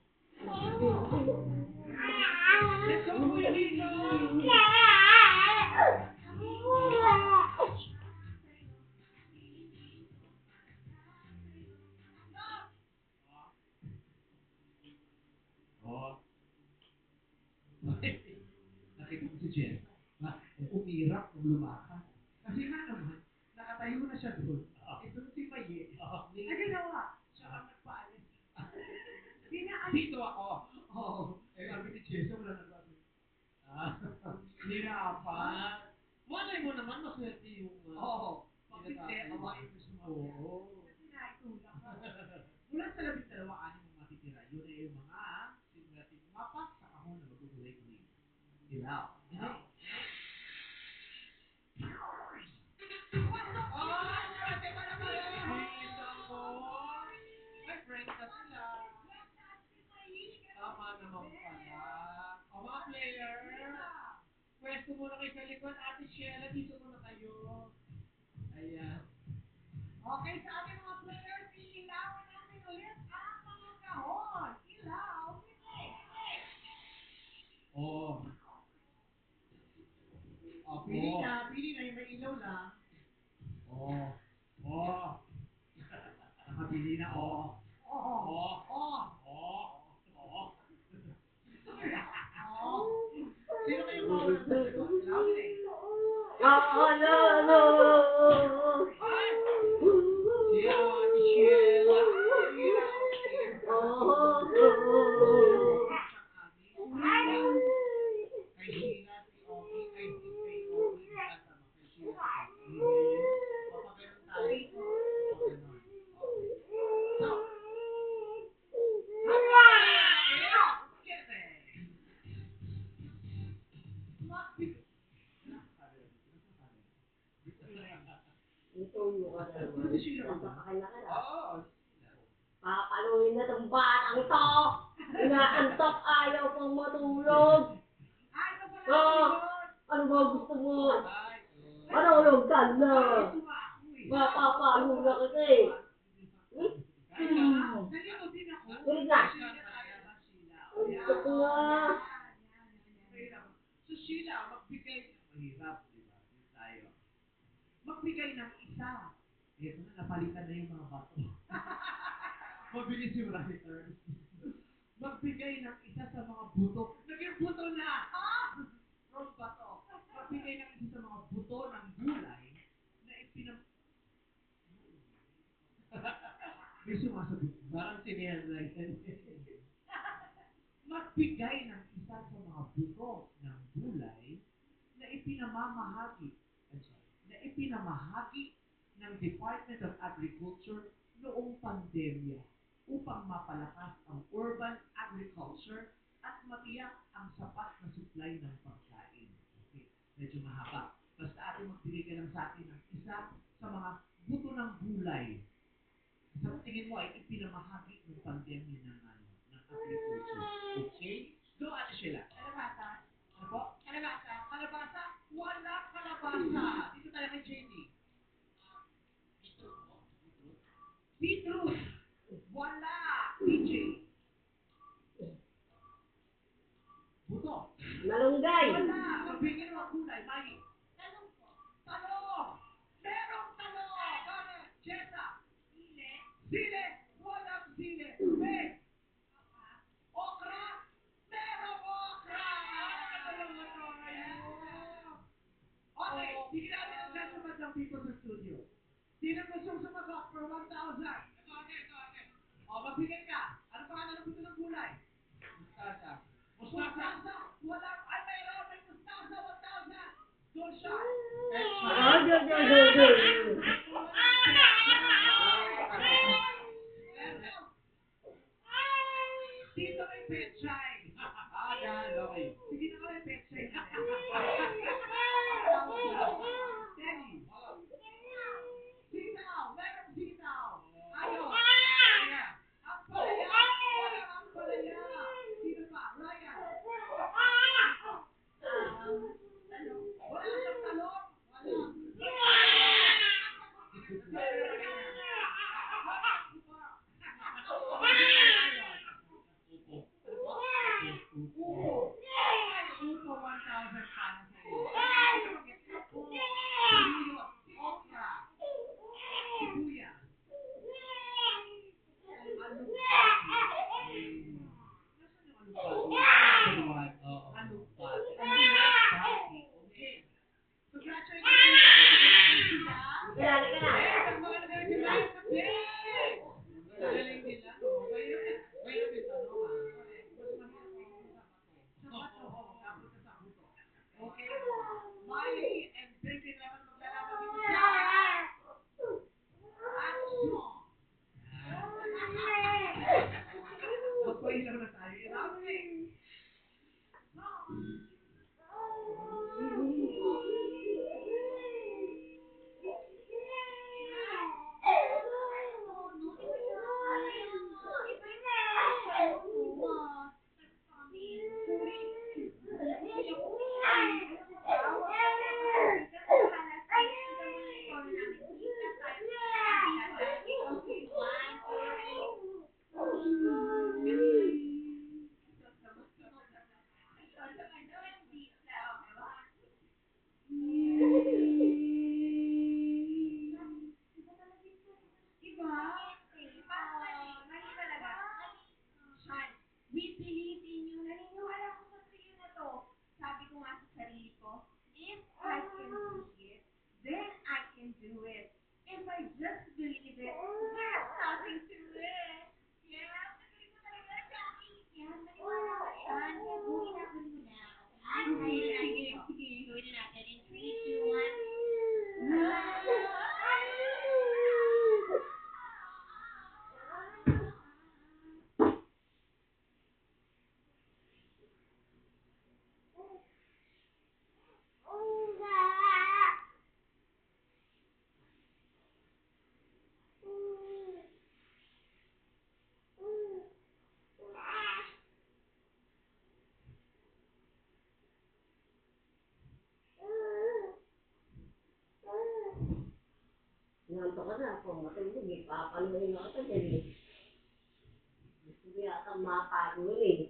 Let's go, Kuya Nico! Oh. Nakita mo si Jess. Umirap kung lumakad. Kasi nga naman, nakatayo na siya doon. Ito si Maye. Ay, ginawa. Siya ang nagpaalis. Dito ako. Oo. Eh, sabi ni Jess, wala nagpaalis. Hirapan. Malay mo naman, maswerte yung... Oo. Pag-hindi, awain mo siya. Oo. Kasi naitulak ka. Mula sa 12, anim ang matitira. Yun ay yung mga sinwerteng mapak sa kahon na magkukulay-kulay. Ilaw. Tama naman pala. O mga player, pwesto muna kayo sa likod. Ate Sheila, dito muna kayo. Ayan. Okay, sa ating mga players, iilawan namin ulit ang mga kahon. Ilaw, oh. Oh, pili na yung may ilaw lang. Oh. Oh. Nakapili na, oh. Oh. Oh. Oh. Oh. Oh. Oh. Sino kayo kahon ng sasagot? Ilaw din eh. Si Ate Sheila. Kay Sheila, si Oki, kay Oki, kasama kay Sheila. Papaganon tayo. Papaganon. So, Ito ka na naman. Nagpapakala ka na. Oo. Papaluin na itong batang to. Inaantok, ayaw pang matulog. Ano ba gusto mo? Manulog ka na. Mapapalo na kita eh. Nalito din ako. Ulit na. Gusto ko nga. So Sheila, magbigay ng mahirap, di ba? Yun tayo. Magbigay ng isa. Ito na, napalitan na yung mga bato. Mabilis yung writer. Magbigay ng isa sa mga buto. Naging buto na! From bato. Magbigay ng isa sa mga buto ng gulay na ipinam... May sumasagot. Parang sinihan lang yan. Magbigay ng isa sa mga buto ng gulay na ipinamamahagi ng Department of Agriculture noong pandemya upang mapalakas ang urban agriculture at matiyak ang sapat na supply ng pagkain. Okay, medyo mahaba. Basta ating magbigay ka lang sa atin ng isa sa mga buto ng gulay. Sa tingin mo ay ipinamahagi ng pandemya ng agriculture. Okay? Go, Ate Sheila. Kalabasa. Ano po? Kalabasa. Kalabasa? Wala kalabasa. Dito tayo kay JD. Beetroot. Wala. DJ. Buto. Malunggay. Wala. Magbigay ng kulay. Mai. Talong po. Talong. Merong talong. Bakit? Jessa. Sile. Sile. Walang sile. Meg. Okra. Merong okra. Okay. Bigyan natin ang gentleman ng people sa studio. Sino gustong sumagot for 1,000? O, magbigay ka. Ano pangalan ng buto ng gulay? Mustasa. Mustasa. Walang, ay mayroon, may mustasa, 1,000. Good shot. Dito may petchay. Yan, okay. Sige na kami petchay na. Daddy. Sitaw. Merong sitaw. Ayun. Ang palaya. Walang ang palaya. Sino pa? Ryan. Talong. Wala siyang talong. Walang. Mag-ilaw na tayo. Irami! We believe in you. Naniniwala ko sa trio na to. Sabi ko nga sa sarili ko, if I can see it, then I can do it. If I just believe it, there's nothing to it. Yeah, magaling mo talaga, Jackie. Yeah, maniwala ka dyan. Gawin natin mo na. Sige. Gawin na natin in 3, 2, 1. Nanto ka na, kung matulog, ipapaluhin ako sa dyan eh. Gusto ko yata mapago eh.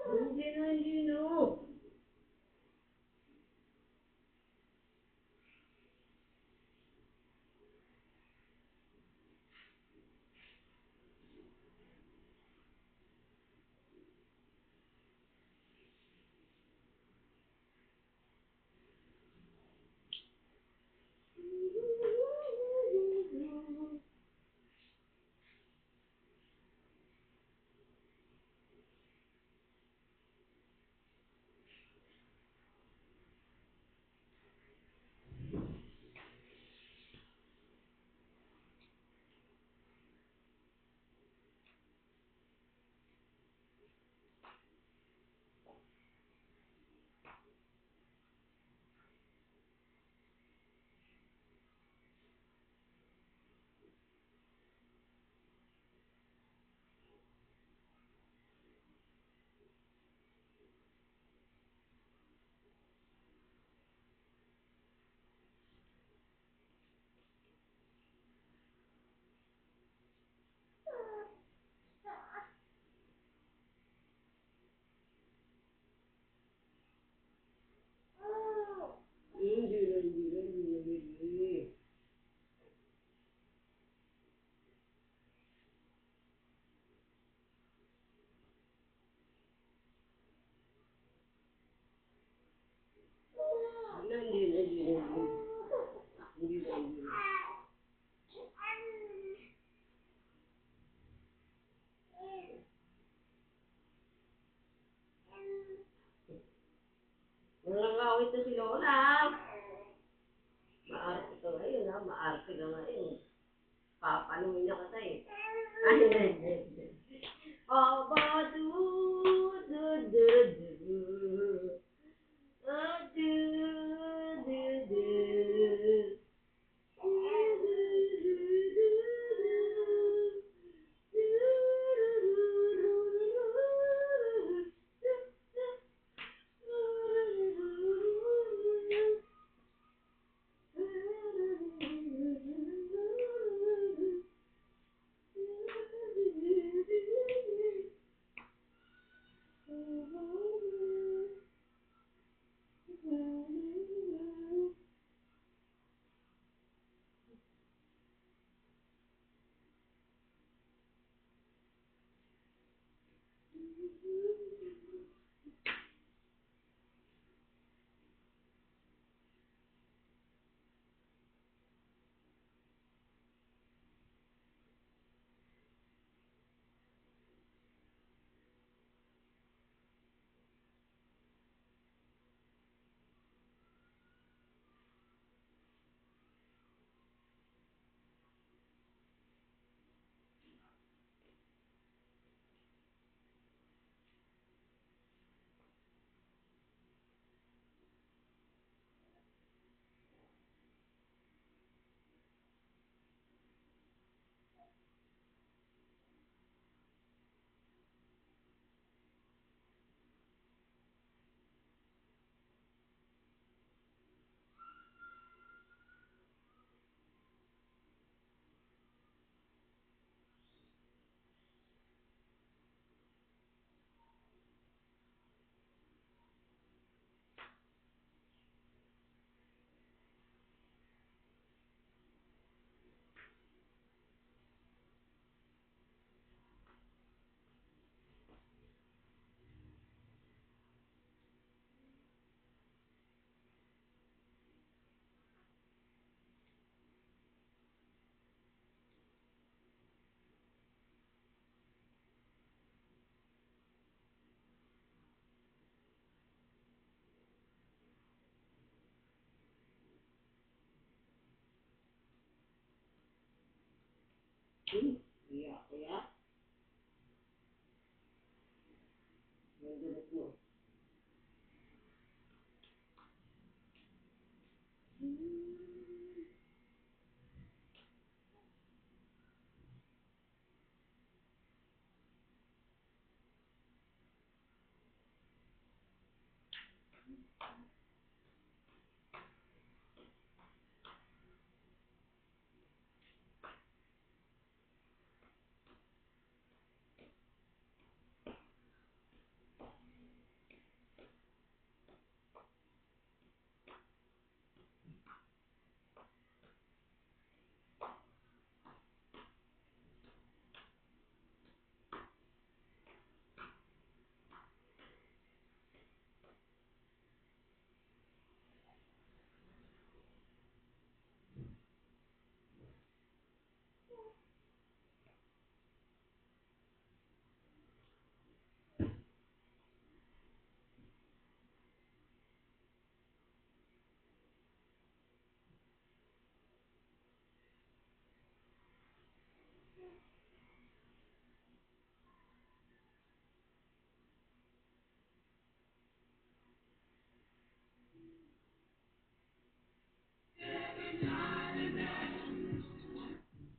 Hindi no. Hindi. Hindi. Nangangawit na si Lola. Maarte ka ngayon ha, maarte ka ngayon. Papaluin niya ka tayo. Ay, hindi. Aba, du, du, du, du. Du, du, du. Iya. Yung durot mo.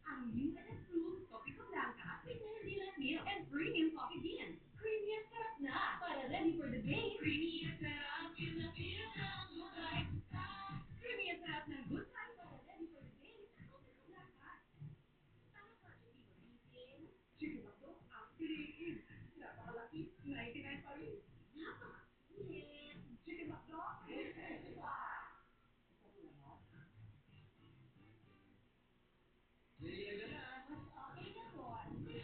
Ang new and improved Topico Blanca with New Zealand milk and premium coffee beans. Creamy at sarap na para ready for the day. Creamy at sarap in the feel ng good life. Creamy at sarap ng good life para ready for the day sa Topico Blanca. Tama ka, Chico Ritin. Chicken hotdog ang piliin. Napakalaki, 99 pa rin. Napakakulit. Chicken hotdog, Chicken more. Share.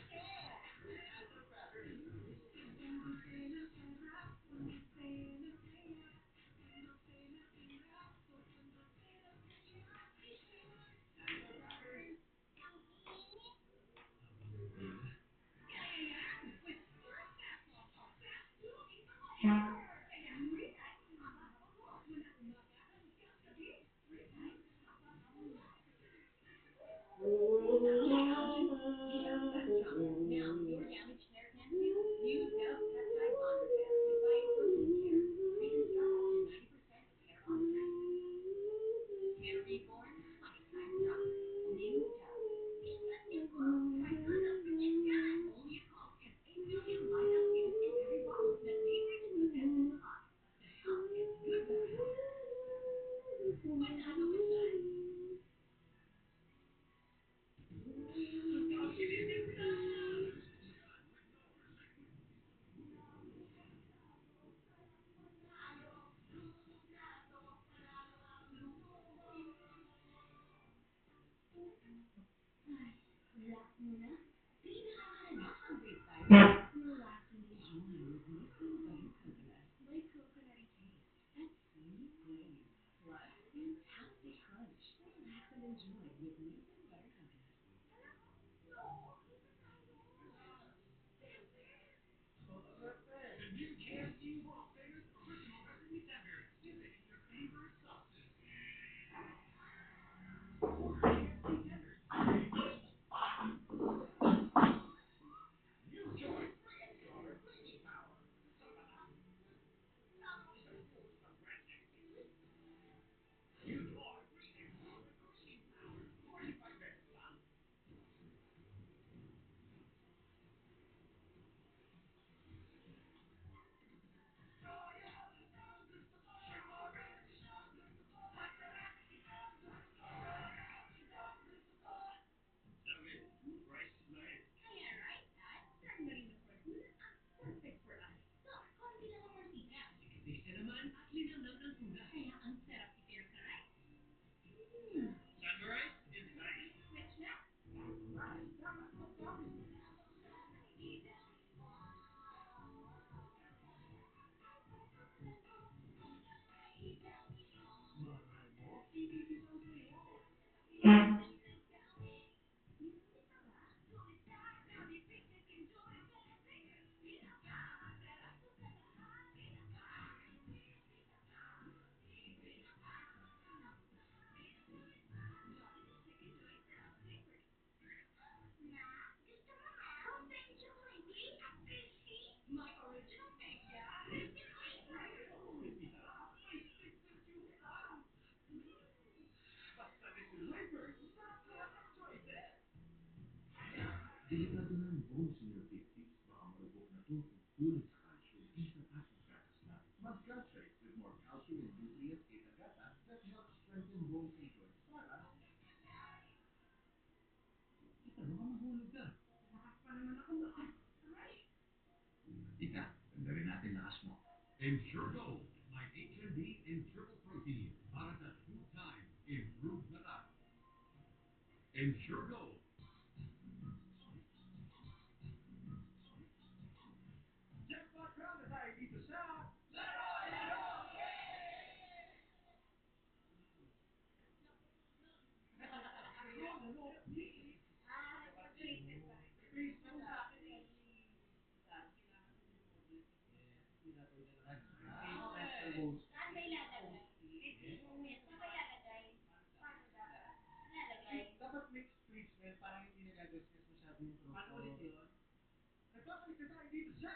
Now, your damaged hair can too. Use Dove Peptide Bond Repair with Vite Protein Care. Reconstruct up to 90% of hair on site. Hair reborn, 20 times stronger. New Dove. Tingnan niyo po. Kailangan tingin yan. Only at home has 8 billion light SPF in every bottle that labors to protect the spot. The health is good for the hair. Panalo ka dyan. Ay, relax muna. Pinakahanap ang great time. Relax and enjoy with Nissan Butter Coconut. Like coconutty taste and smooth glaze. Plus, fantastic crunch. Relax and enjoy with Nissan Butter Coconut. the new KFC World Famous Original Recipe Tenders. Dip it in your favorite sauces. Order KFC tenders. New choice, stronger cleaning power. Not only does full stuff breadsticks taste good, you draw green and stronger cleaning power. 45 Wipers, sarap kaya ng choices. Delikado na ang bones in your babies. Baka marupok na to kung kulang sa calcium, eh sapat ang gatas lang. Mag-calciate with more calcium and nutrients kaysa gatas that helps strengthen bones and joints para... Ito, baka mahulog ka. Lakas pa naman ako. Aray! Ika, ganda rin natin lakas mo. Ensure Gold, may HMB and triple protein para sa 2 times improved lakas. Ensure Gold. Jackpot round na tayo dito sa... Please, mo sa akin eh. Kailangan ko yung order kasi sira daw yung lakas. Special bones. Saan ba ilalagay? Saan ba ilalagay? Paano dapat? Ilalagay? Dapat mixed treatment, parang hindi nagagasgas masyado yung throat. Paano ulit yun? Nagbabalik na tayo dito sa...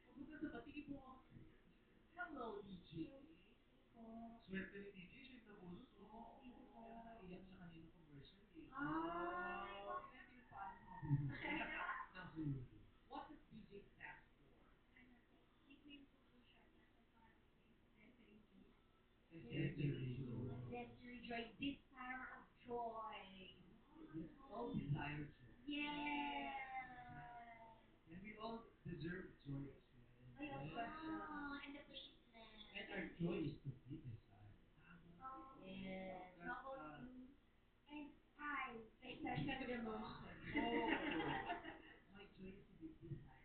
Pupunta sa batiin mo. Hello, DJ. Swerte ni DJ, siya yung nabunot. Kaya naiyak sa kanina commercial eh. Ay, Hindi natin yung paano makabunot. Absolutely. What does DJ stand for? nickname ko po siya nasa parang Desiree Joy. Desiree Joy. Desiree Joy, Desire of Joy. All desire joy. Yes! And we all deserve joy as well. Ay, of course. Oh, and the placement. And our joy is to be desired. Oh, Yes. how about you? And I. Second emotion. Oh, my joy is to be desired.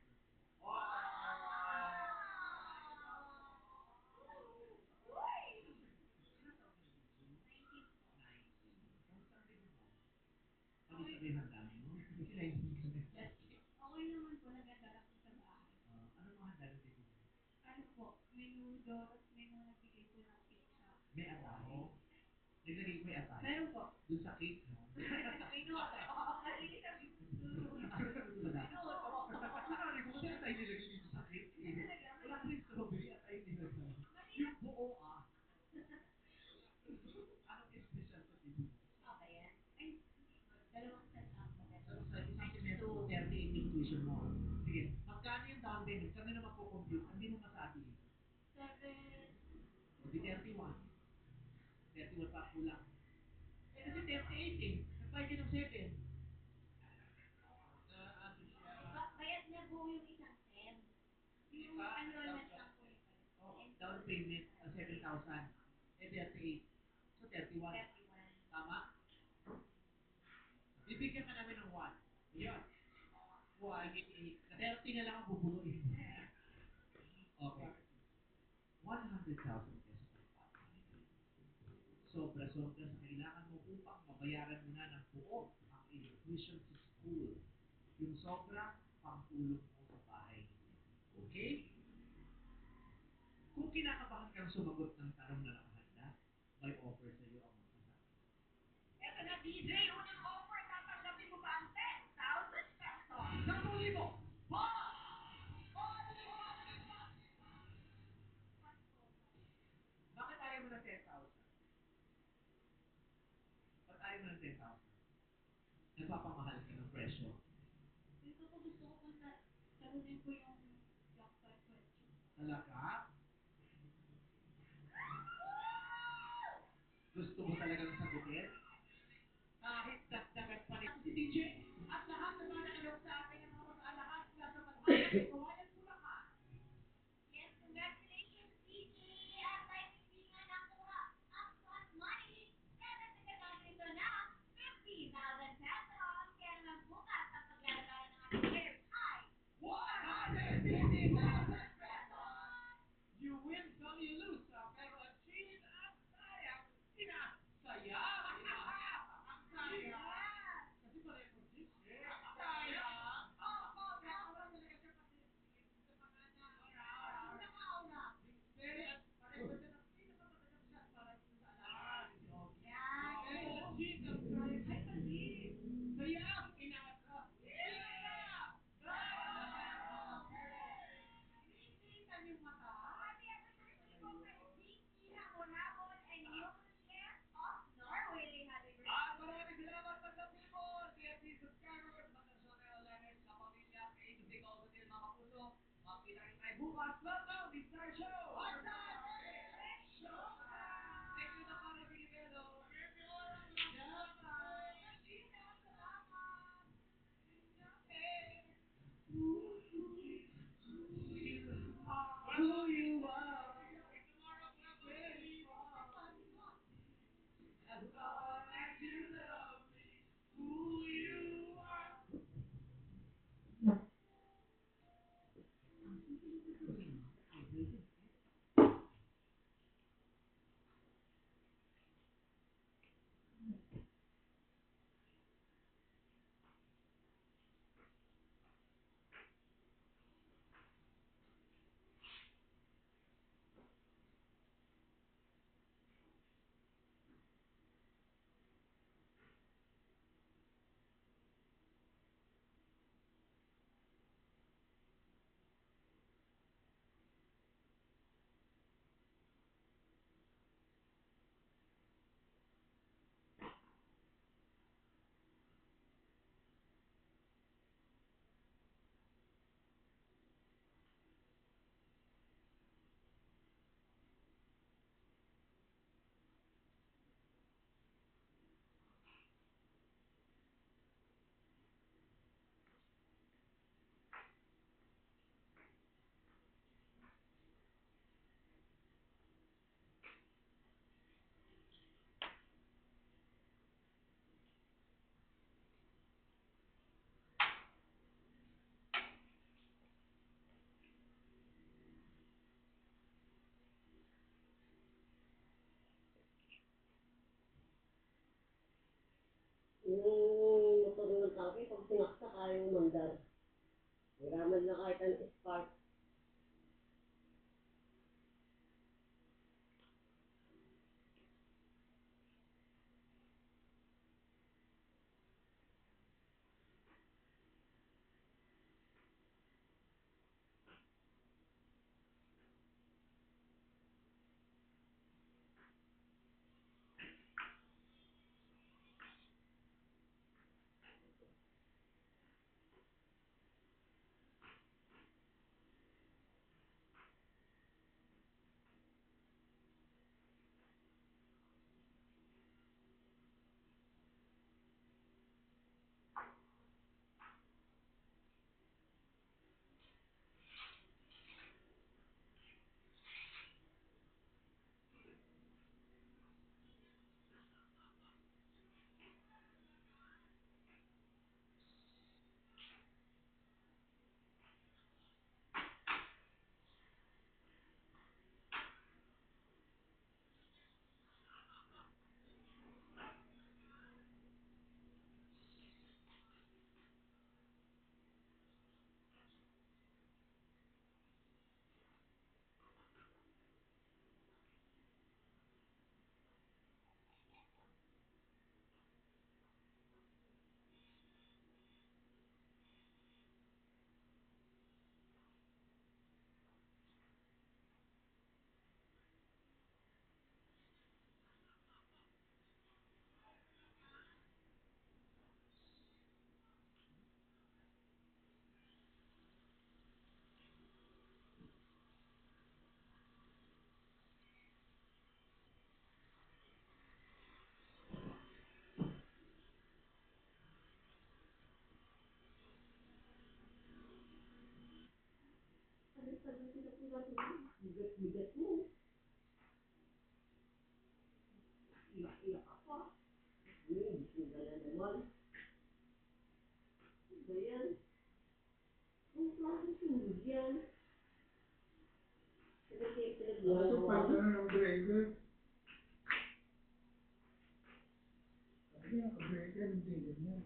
Kamusta ba yung handa mo? Kinainin ka na. Okay naman po, nagdadala po sa bahay. Ano mga handa ng baby mo? Ano po, may noodles, may mga nagbigay po ng pizza. May atay. Naglagay ko yung atay. Meron po. Doon sa cake, no? May noodles. May Kunwari ko, kasi tayo nilagay dito sa cake. Wala ka rin strawberry at ay nilagay. Yung buo ah. Anong special sa baby mo? Okay yan. Ay, dalawang set up po. Sa isang semester, 38 yung tuition mo. Sige, magkano yung down payment? Kami na magpo-compute. Hindi mo masabi. 7. O di 31. 31 pa kulang. Eh kasi 38 eh. Nagbayad ka ng 7. Ano siya? Bayad na po yung isang sem. Yung enrollment lang po yung Oh, down payment, 7,000. Eh 38. So 31. 31. Tama? Bibigyan ka namin ng 1. Ayan. 1, 30 na lang ang bubunuin. Okay. 100,000 pesos ang pagkain. Sobra-sobra sa kailangan mo upang mabayaran mo na ng buo ang iyong tuition sa school. Yung sobra, pangtulong mo sa bahay ninyo. Okay? Kung kinakabahan kang sumagot ng tanong na nakahanda, may offer sa iyo ang magkasama. Eto na, DJ, unang offer, tatanggapin mo ba ang 10,000 pesos? 10,000! Bakit ayaw mo ng 10,000? Ba't ayaw mo ng 10,000? Nagpapamahal ka ng presyo. Dito po gusto ko po na salunin po yung jackpot question. Talaga? Gusto mo talagang sagutin? Kahit dagdagan pa rin si DJ At lahat na mga nakalog sa ating mga mag-aalahan mula sa Paghahan, Kawayan, Bulacan. Yes, congratulations, DJ! At tayo hindi nga nakuha ang fun money. Kaya nagdagan natin ito na 50,000 pesos. Kaya naman bukas ang paglalagaran ng ating players ay 150,000 pesos! You win some, you lose some. Pero ang cheese, ang sayang, inasaya. Ang sayang. Kasi pareho cheese eh. Ang sayang. Nakawala talaga siya pati sa mga nakauna. Very at Pareho siya ng pinakamagandang shot para dito sa alahan. si Ogie. Yan. Very ang cheese, ang sayang. Ay, mali. Sayang, inasa. Yeah! Iniintritan yung mata. Pati ano yung bukas lang daw, Mr. Show! Show! Thank you na para Pilipino. Who you are. As long as you love me, who you are. Yung motor ng tangke, pag sinaksak, ayaw umandar. Hiraman na kahit ang spark. Bigat-bigat mo. Iyak-iyak ako. Gising ka na naman. Ano ba yan? Ang klaseng tulog yan. Pasok pa ito na ng breaker. Sabi nga, ka-breaker, hindi ganyan.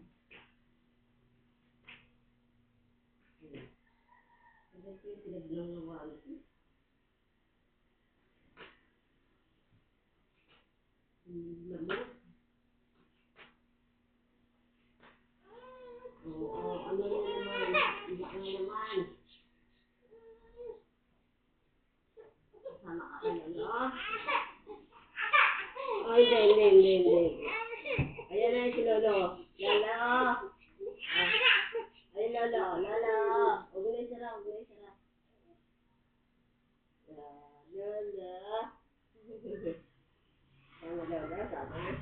Pinaglang na warranty. Lamok. Oo, ano na naman? Iyak na naman. Sana ka kalala. Oh, hindi. Ayan na si Lolo. Lolo. Ay, Lolo. Huwag na isara. Lola. Sama Lola, sama.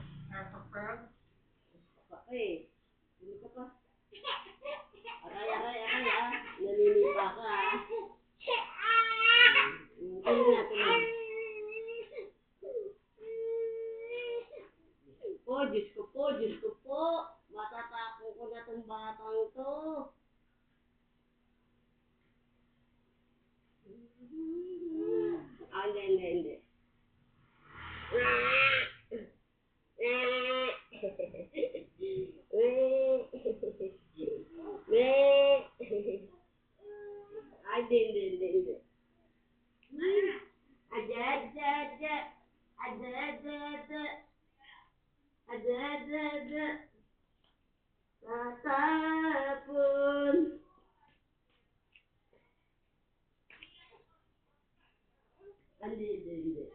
Okay. Hindi ka pa. Aray, aray, aray, ah. Naninipa ka, ah. Tuloy na, tuloy. Diyos ko po. Matatako ko na tong batang to. Ah, hindi. Ay, hindi. Ada. Tatapon. Hindi.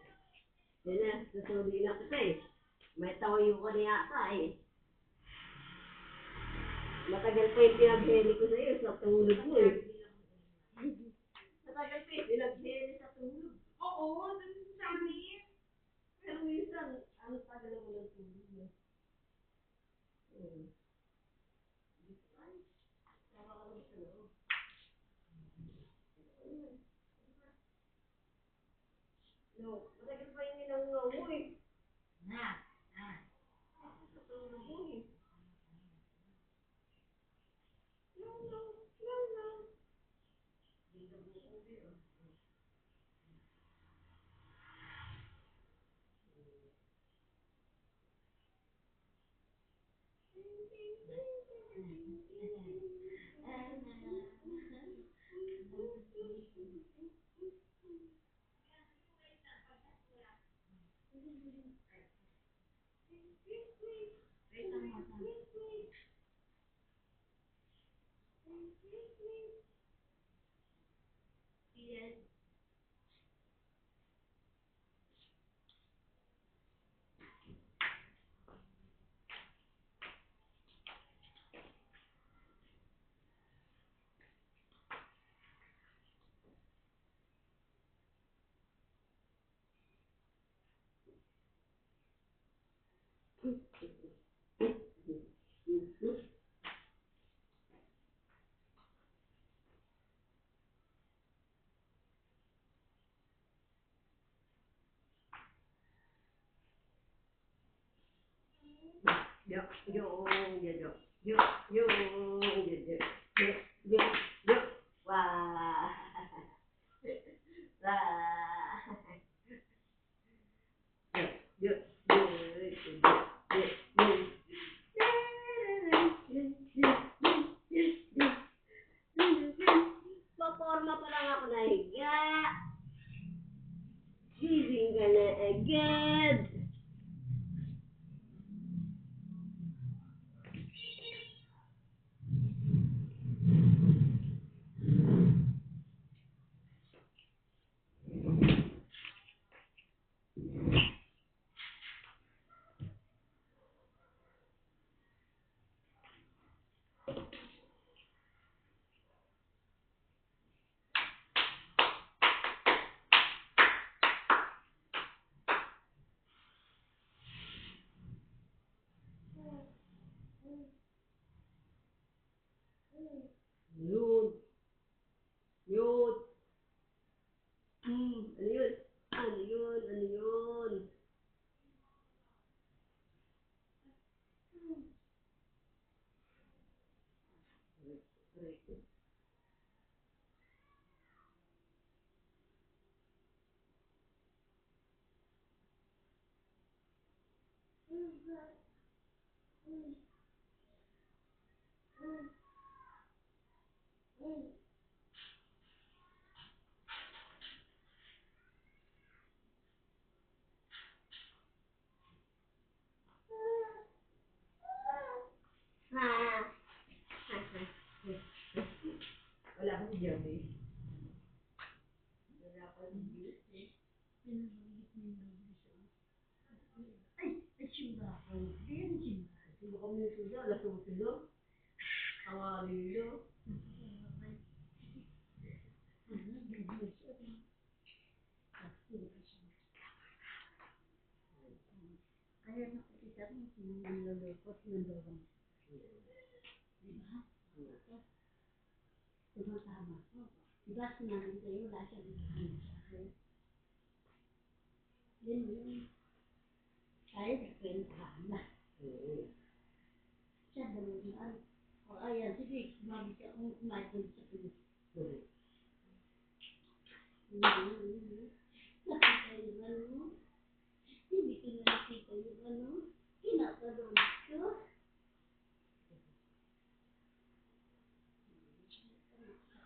Yan na, susuli na kita eh. May tawayo ko na yata eh. Matagal pa yung pinagheri ko sa'yo sa tulog mo eh. Matagal pa yung pinagheri sa tulog. Oo, dun sa amin. Pero minsan, ang tagal mo ng tulog mo. Ay, tama ka naman sa loob. No, matagal pa yung ninangaw mo eh. Sa tulog mo eh. No. Wah. Paporma pa lang ako nahiga. Gising ka na agad. Yun. Ano yun? Wala ko si Joby. Sino kami yung suya? Alas 11 na. Tangali na. rin ako isa rin, nilulukot ng dalawang. Diba? Tumatama ko. Diba sinabi sa'yo, wala siya nagkakamit sa akin. Yun. Tayo nagkwentahan na. Siya dalawang. O ayan, sige, kumabit akong kumain sa pilis. Nakita yung ano? Hindi ko na nakita yung ano? Kinapanood ko.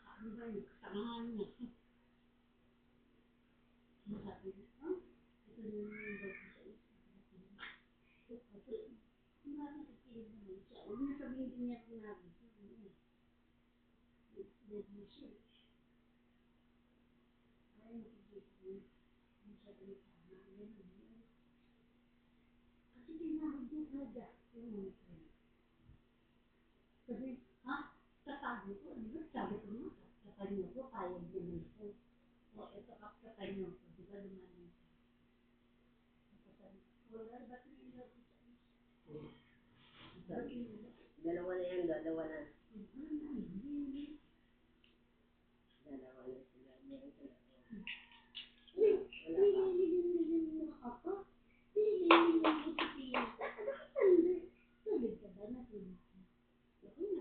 Ano ba yung kasamahan niya? Masabi niya, ito na yung bago sa isa. Kasi, nakakakilig naman siya. Huwag na sabihin din niya sinabi. Dead mo siya. Ay, nakikita niya. Ang sabi niya, kasi tinawag niya agad. Sabi, tatawag ko. Ano ba? Sabi ko nga, tatawag niyo ko, payag naman ko. O, ito tatawag niyo ko. Di ba naman? Wala, ba't nila ko sa Dalawa na yan, dalawa na.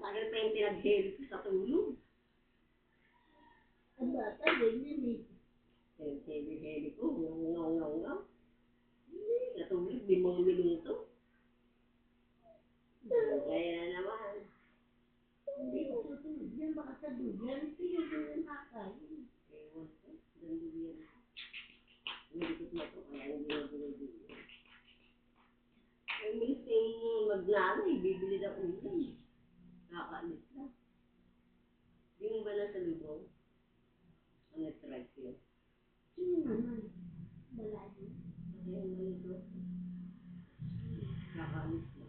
Tagal pa yung pinag-heli ko sa tulog. ang bata, ganyan eh. Heli ko, ngaw. Natulog, 5 minuto. Kaya na naman. Hindi ko tutulog yan, baka sa dugan. Tingnan ko yung kakain. Ewan ko, danduyan. Nilikot na to, kaya hindi na dinudulog. Ang bilis yung magnanay, bibili na ulam. Nakakaalis na. Di mo ba nasa lubong? Ang nag-strike yun. Sino naman? Wala din. Kaya naman ito. Nakakaalis na.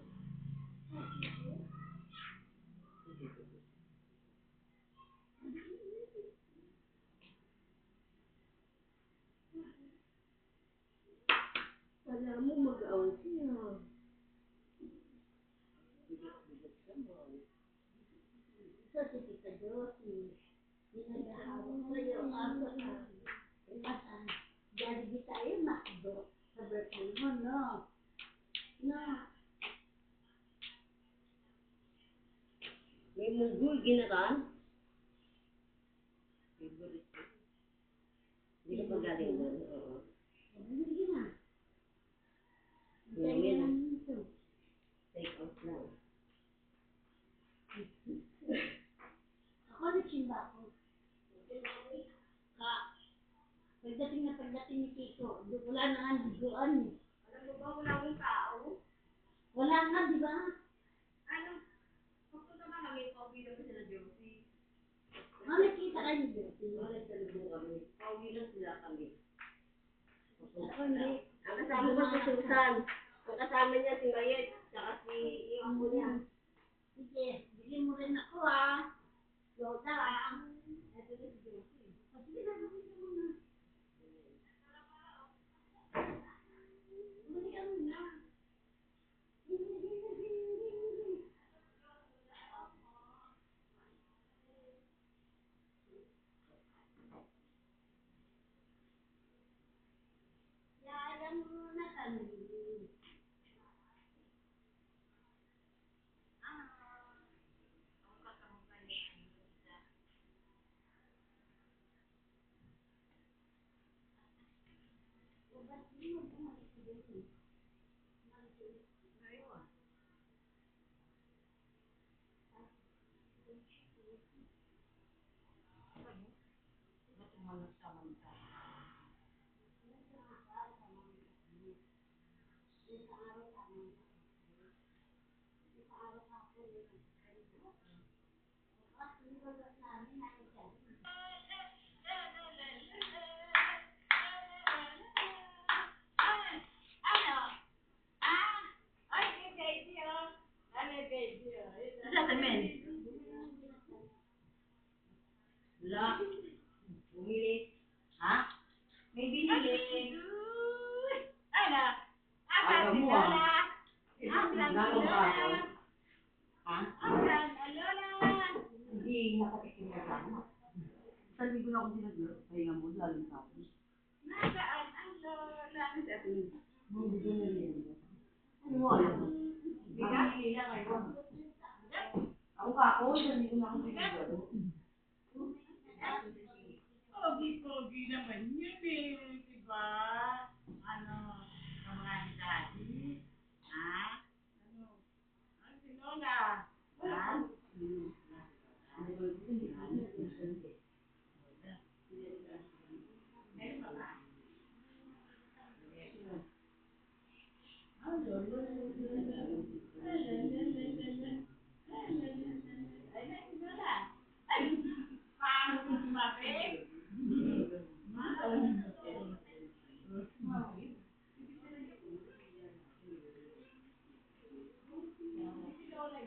Kala mo mag-out siya. Bigat ka mo. Ito si Tita Josie. Pinagahawak ko yung aso na. Jollibee tayo, McDo. Sa birthday mo, no? No. May munggoy, ginataan. Favorite ko. Hindi ka pa galing doon. Oo. Hindi na. Kaya Kaya lang ito. take out lang. Ako nagsimba ako. Pagdating ni Kiko, wala na nga liguan eh. Alam mo ba, wala akong tao? Wala nga, di ba? Ano? Pagpunta ba kami, pauwi lang sila Josie. Nakita kayo ni Josie. Wala sa lubong kami. Pauwi lang sila kami. Ako hindi. Ang kasama ko si Susan. Ang kasama niya si Mayet. Tsaka si yung ako niya. Sige, bigyan mo rin ako ah. Yoda ah. Ito na si Josie. Sige na, bigyan mo na. Bigyan mo na. Yaya mo na kami. Wala. Bumili. Ha? May binili. Ano? Ayaw mo ah. ako sinag-girl. Pahinga mo, lalim sa ako. Nasaan ang lola? Hindi ko narinig. Ano mo alam mo? Bigay lang kayo. Ako ka ako, hindi ko na ako sinag-girl. Pogi-pogi naman yun eh, diba? Ano, kamukha ni Daddy? Ha? Ano? Ano si Lola? Ha? Meron ba ba? Ay, si Lola. Ay, paano kung sumapit?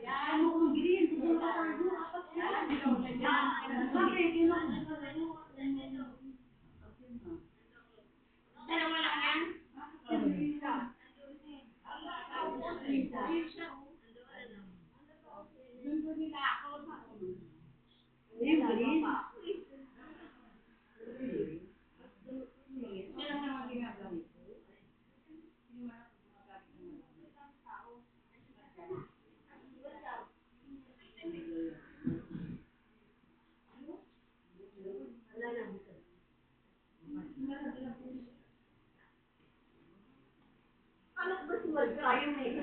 Ano kung green? Sige mo tayo. Bakit? Dalawa lang yan? Nandun nila ako sa Green, green. Sila naman ginagamit. Anak ba si Marga? Ayaw mo eh.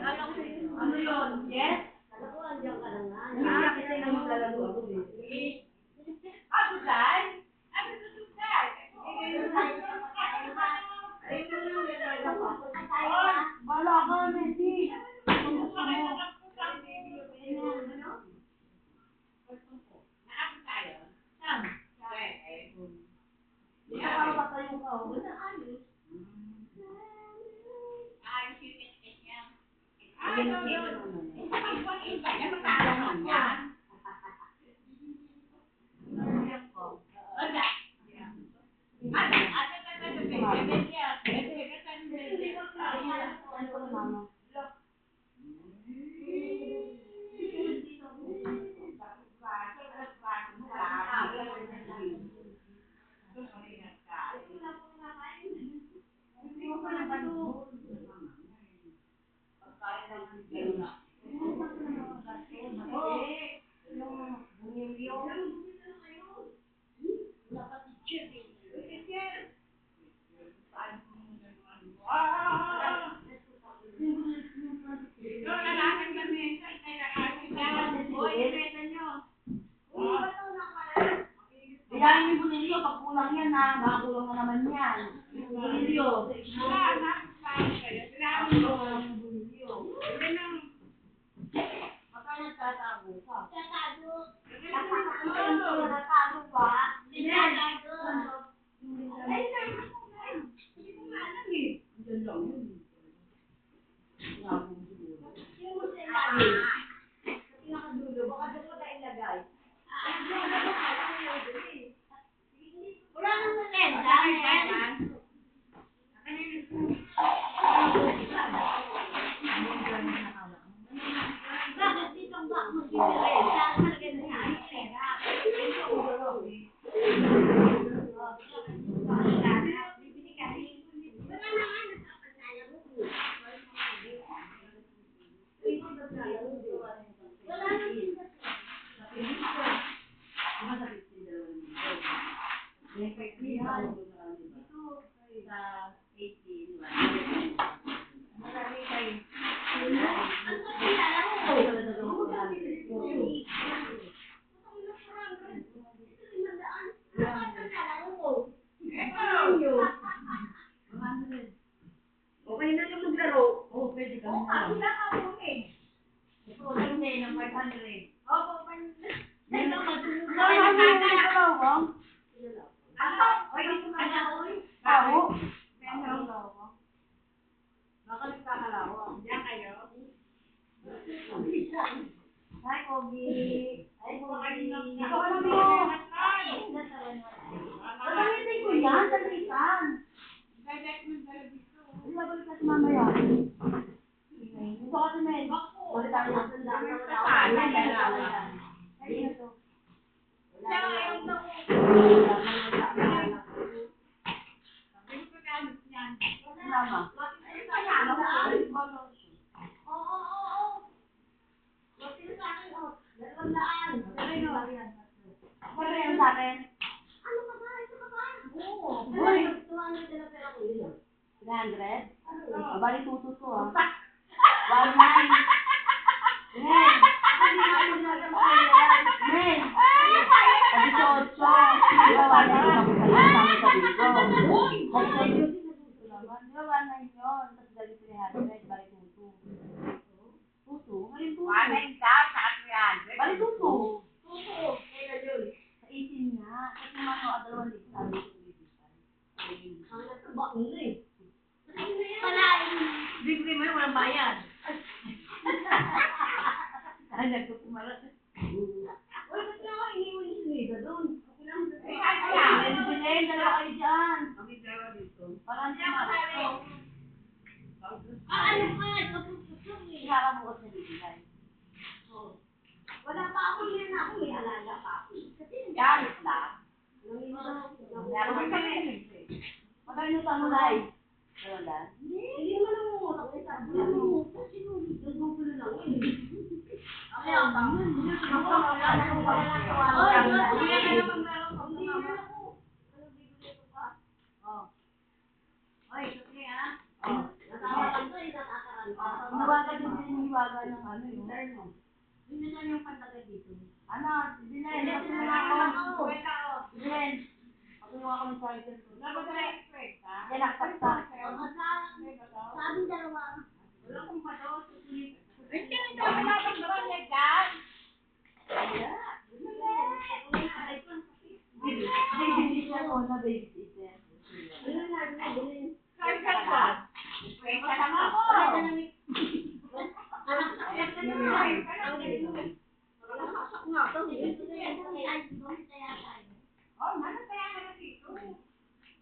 Ano yun? Yes? Anak ko, andiyan ka na nga. Ah, Kasi na maglalaro ako eh. Ako dahil? Ano sa susunod? Ay, ito na yung nalaga pa. Oy! Bala ka, Messi. Ano ba kayo nakapusap? Nakapos tayo? Saan? Ito ka, patayo ka. Ayos yung tit-tit niya. Ay, doon. Isa pang buwan yung ganyan, magkakaroon yan. Wala. Bilangin yung bunilyo, pag kulang yan ha, makakulang na naman yan. Bunilyo. Baka nagtatago ka. Nagtatago ba? Diyan lang yun. Tago siguro. Pinakadulo, baka doon mo na ilagay. Wala nang malenda. Bakit dito ang bak mo si Pere? Saan talaga na siya? Ay, pera. Ito ang ulo. Bibili ka rin. Wala naman. Nagkapanalaro mo. Ito ang naglalaro mo. Wala naman. Okay na yung maglaro. Oo, pwede kami na lang. Sila ka po eh. Ito, lang din ng 500. Opo, 500. Oy, dito ka na, oy. Tao? Baka nagkakalawang. Diyan kayo? Hi, Kogi. Hi, Kogi. Dito ka lang mo. Pagamitin ko yan, talitan. Hindi babalik kasi mamaya. Gusto ka si Mel. Balik tayo. Wala na to. Wala na to. sinama? Magkano yan sa akin? Ano ka ba? Ito ka ba? Oo. Uy! 200 na pera ko yun. 300? Bali tuto to ah. 1.9. Nen! Nen! Sabi ko 8. Di ba 1.9 ako sa'yo? Sama sa bigo. Di ba 1.9 yun? Tapos dali 300. Bali tuto. Tuto? Ngayon tuto. 1.9 daw, saka 300. Bali tuto. Kailan yun? Sa 18 nga. Kasi mga 2 dito sabi ko Ang nataba mo na eh. Libre mo yun, walang bayad. Ay, nagkukumalat. Uy, ba't na ako iniwan ni Sunida doon? Ako lang sa Bilhin, dalawa kayo dyan. Kami dalawa dito. Parang ano Ikakabukas na bibigay. Wala pa ako yan ako, may alala pa ako. Galit lang. Meron kami. Magkano sa mulay? Wala. Hindi naman ang umutak ko sa ano. Nagbubulo lang yun. Iwaga din din iwaga ng ano yung yun na yung pantagal dito. Ano? Bilhin, patuloy ako. Bilhin. Patuloy ako ng charger ko. Yan, naktaktak. Sabing dalawa. Wala kong pato. Babysitter ko na babysitter.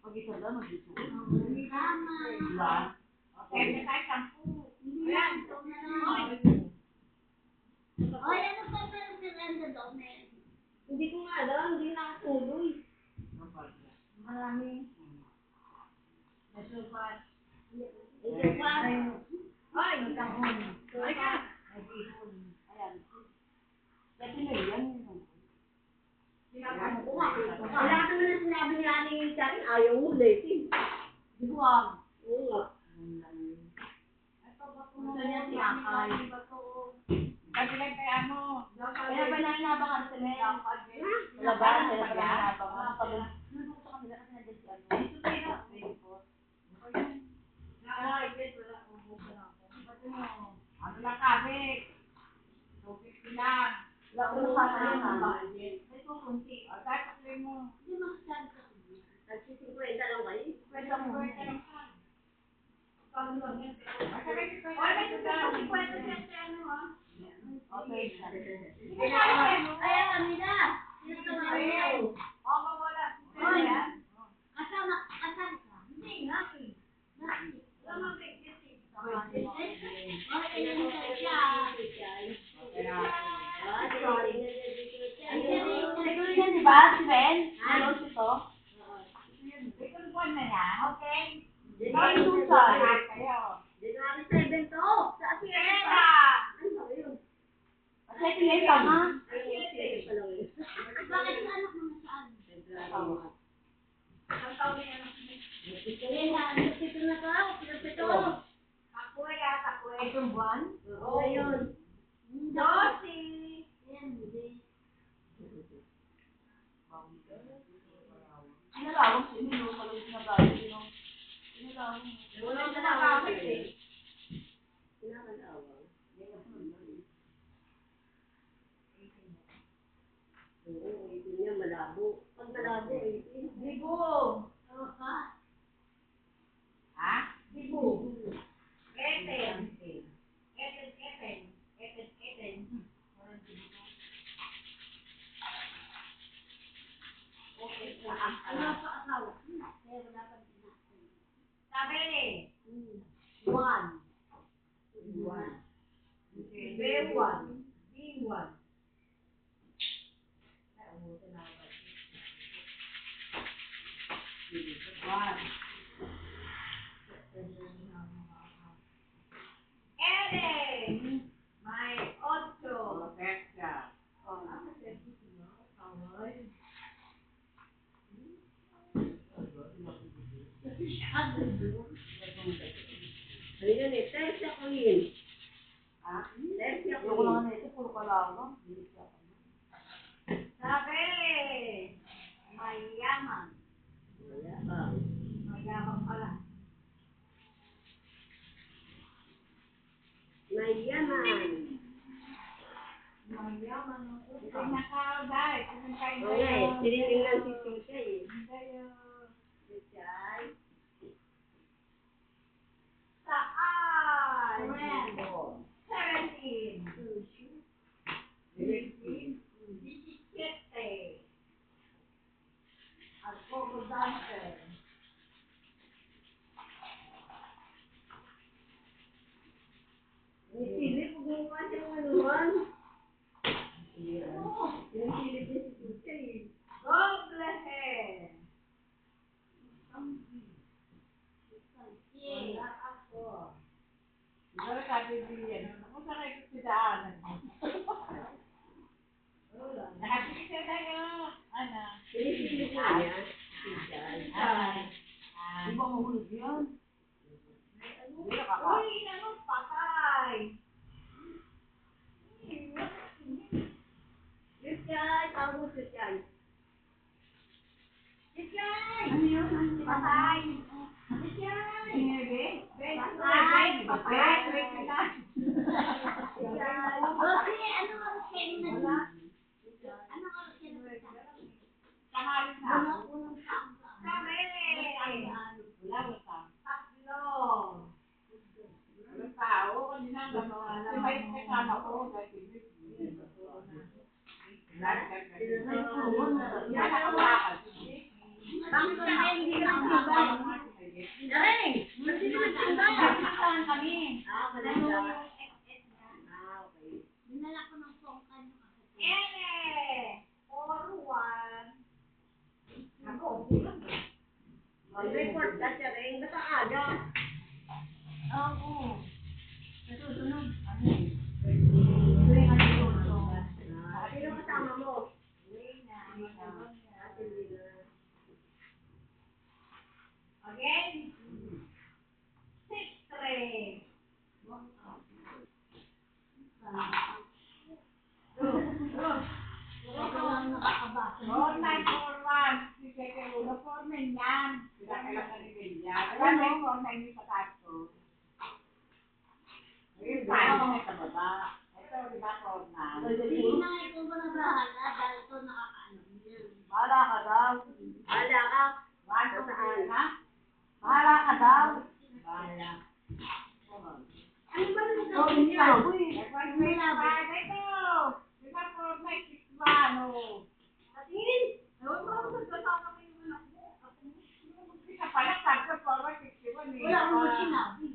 Pag isa lang, mag-iso. Diba? Hindi ko nga alam, hindi nakatuloy. Marami. Nasupat. Ay, nagkahon. Ay, ka. Nag-ihon. Ayan. Kasi may yan. Wala ka naman na sinabi ni Aling sa akin, ayaw ulit. Buwag. Oo nga. Gusto niya si Akay. Kaya pa naninabangan sa men. Labas, kaya pa naninabangan. Nandun ko sa kanila kasi nandiyan si ano. Dito tayo na. Wait po. Wala ko sa kanila. May kukunti. Nagsisikwenta lang kayo. Kwenta mo. Okay. Siguro yan, di ba? Si Ben? Ano ito? Ay, Susan. January 7 to. Sa Asieta. Ano ba yun? Kasi tingin ka nga. Asieta pa lang yun. Bakit sa anak mo nasaan? Dito na ka, pinapito. Itong buwan? Oo, yun. Inalawang si Milo. Magalit na gawin. Inalawang. Wala na nakakit eh. Pinakalawa. Oo, ito niya malabo. Pag malabo, ito. Libo. Libo. Halika na, Tercia Queen. Tercia Queen. Sabi, mayaman. Mayabang. Mayaman pala. Mayaman. Mayaman ang kuka. Tingnan ka, dahil. Tingnan kayo. Okay, tinitingnan si Chuchay. Kayo. Chuchay. Saan? 17. 17. Ako ko dante. May silip, gumawa siyang anuhan. Yung silip niya si Chuchay. Doblehe. Yeah. Wala ako. Siguro sabi diyan, kung saan kayo sidaanan? Nakapili siya tayo. Ano? Sinisilip nga niya. Chuchay. Di ba mahulog yun? Uy, ano? Patay. Chuchay, tawag mo Chuchay. Chuchay! Ano yun? Patay. Chuchay! Hindi. Patay. Patay. Okay, ano oras kayo na? Ano oras kayo na? Kahalit na. Unang taon ka. Sabi! Wala. Tatlo. Walang tao. Kanina lang. Si Mike kasama ko. Bakit kami hindi ka nagsibay? Daring! Ba't hindi nagsibay? Saan kami? Wala Ano siya. yung SS niya? Okay. Dinala ko ng pongkan yung kasi. Ene! Forward. Ako. Mag-report ka siya rin. Ba't ang aga? Oo. Sa susunod. Sino kasama mo? Lina. Ate Lina. Again. 6-3. Online forward. Si Keke Ulo formen yan. Kailangan ni Bella. Alam mo, online yung patato. Yung paano sa baba. Ito, di ba, forman? Sige na, ikaw ba na bahala dahil ito nakakaano. Bahala ka daw. Hala ka. Saan? Bahala ka daw. Bahala. Ano ba nang Oh, gawin niyo? Ito. Di ba, forman, 6-1, oh. Atin? Ewan ko kung saan kami yung anak mo. Isa pala, sabi ko, forward 61 eh. Wala akong sinabi.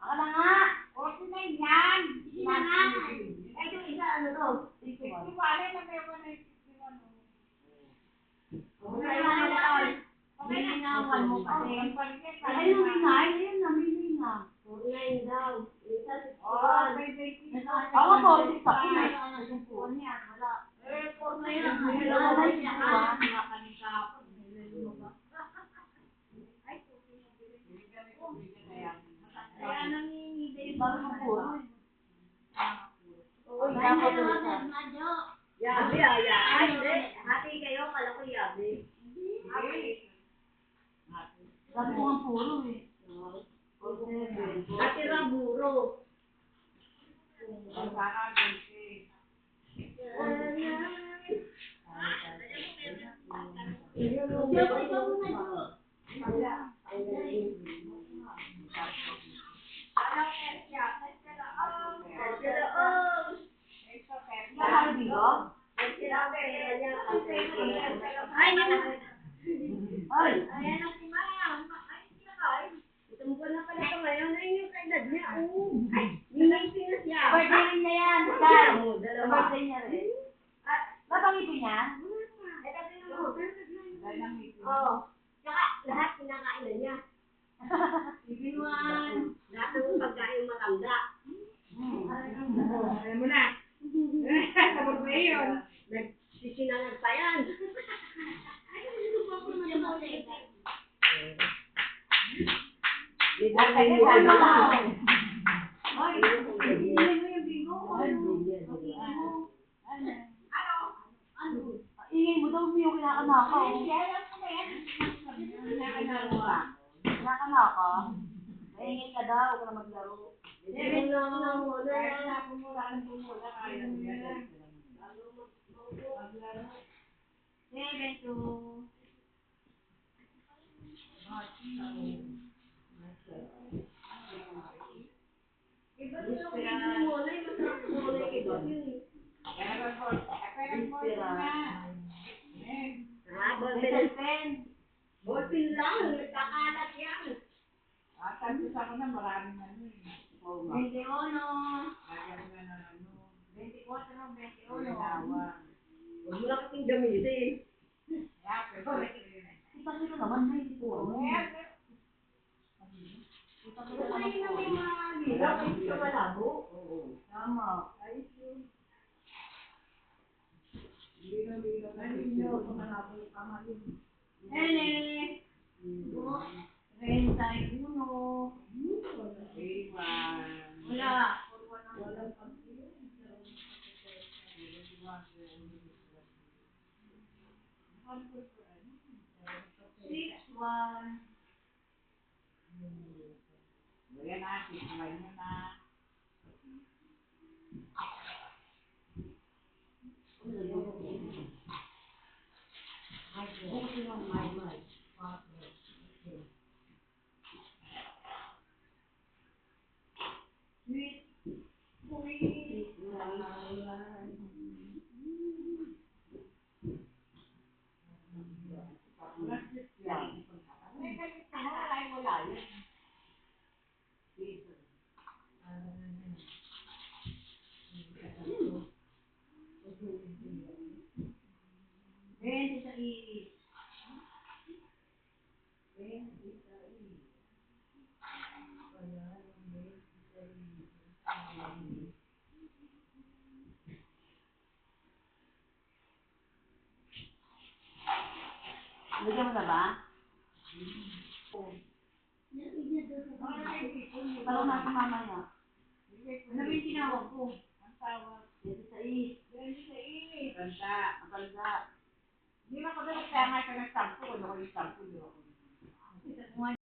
Ako na nga. 49 yan. Sige na nga. Eh, yung isa ano to? 61 na may 161. Okay na malakal. Hiningawan mo kasi. Ayun na nga. Ayun na, may na. 49 daw. Yung isa Oh, 61. may 20. Ako po, sa kumay ka na yung phone niya. Wala. Eh, 4 na Kaya yan. nga, May wala laman siya. siya. Nakakanita ako. Kaya nanginginig yung bago po. Oo, Kaya yabi. na naman, Madyo. Yabi ah, yabi. Ay, hindi. Hati kayo, kala ko yabi. Sabi ko nga puro eh. Hati Raburo. Ikaw, ikaw muna, Jo. Ay, naman. Ay, Ayan ang si Ma'am. Ay, siya kain. Itong buwan na pala ito ngayon. Ayun yung kaedad niya. Oo. Ay, mimipin na siya. birthday rin niya yan. Saan? Oo, dalawa. Birthday niya rin. Napangipin niya? Ito din mo. Oo. Tsaka lahat kinakain na niya. Ibinuan. Lahat ng pagkain matanda. Alam mo na. Sabag ba yun? Nagsisinangag pa yan. Ay, hindi ko po ako naman yung mga At kaya tayo lang. Ay, ingay mo yung bingo. Ano? Ingay mo daw, Mio, kinakanaka. Kinakanaka? Maingay ka daw, huwag ka na maglaro. Hindi na ako na muna. Kaya na pumula ka ng pumula. Kaya mo yan. 7 to... Iba sila kung hindi muna. Yung masarap muna yung iba. Kaya nag-board na. Ballpen. Ballpen lang. Nagkakalat yan. Sabi sa ako na maraming ano eh. 21. Lagyan mo na ng ano. 24, 21. Linawan. Huwag mo na kasing gamitin. Kaya pwede. Ipag nito naman, 94. Ipag nito naman po. Ilaw, hindi ka malabo. Tama. Lino-lino na ninyo. Kung malabo yung pamalim. Nene! 31. Wala. Six, one. Ayan na, sismay nyo na. Wala yun. Bigyan mo na ba? Parang nasa mamaya. Ano ba yung tinawag ko? Ang tawag. 26. Ganda. Ang kalda. Hindi mo kadalas kaya nga ka nagsampo. Ano ko yung sampo?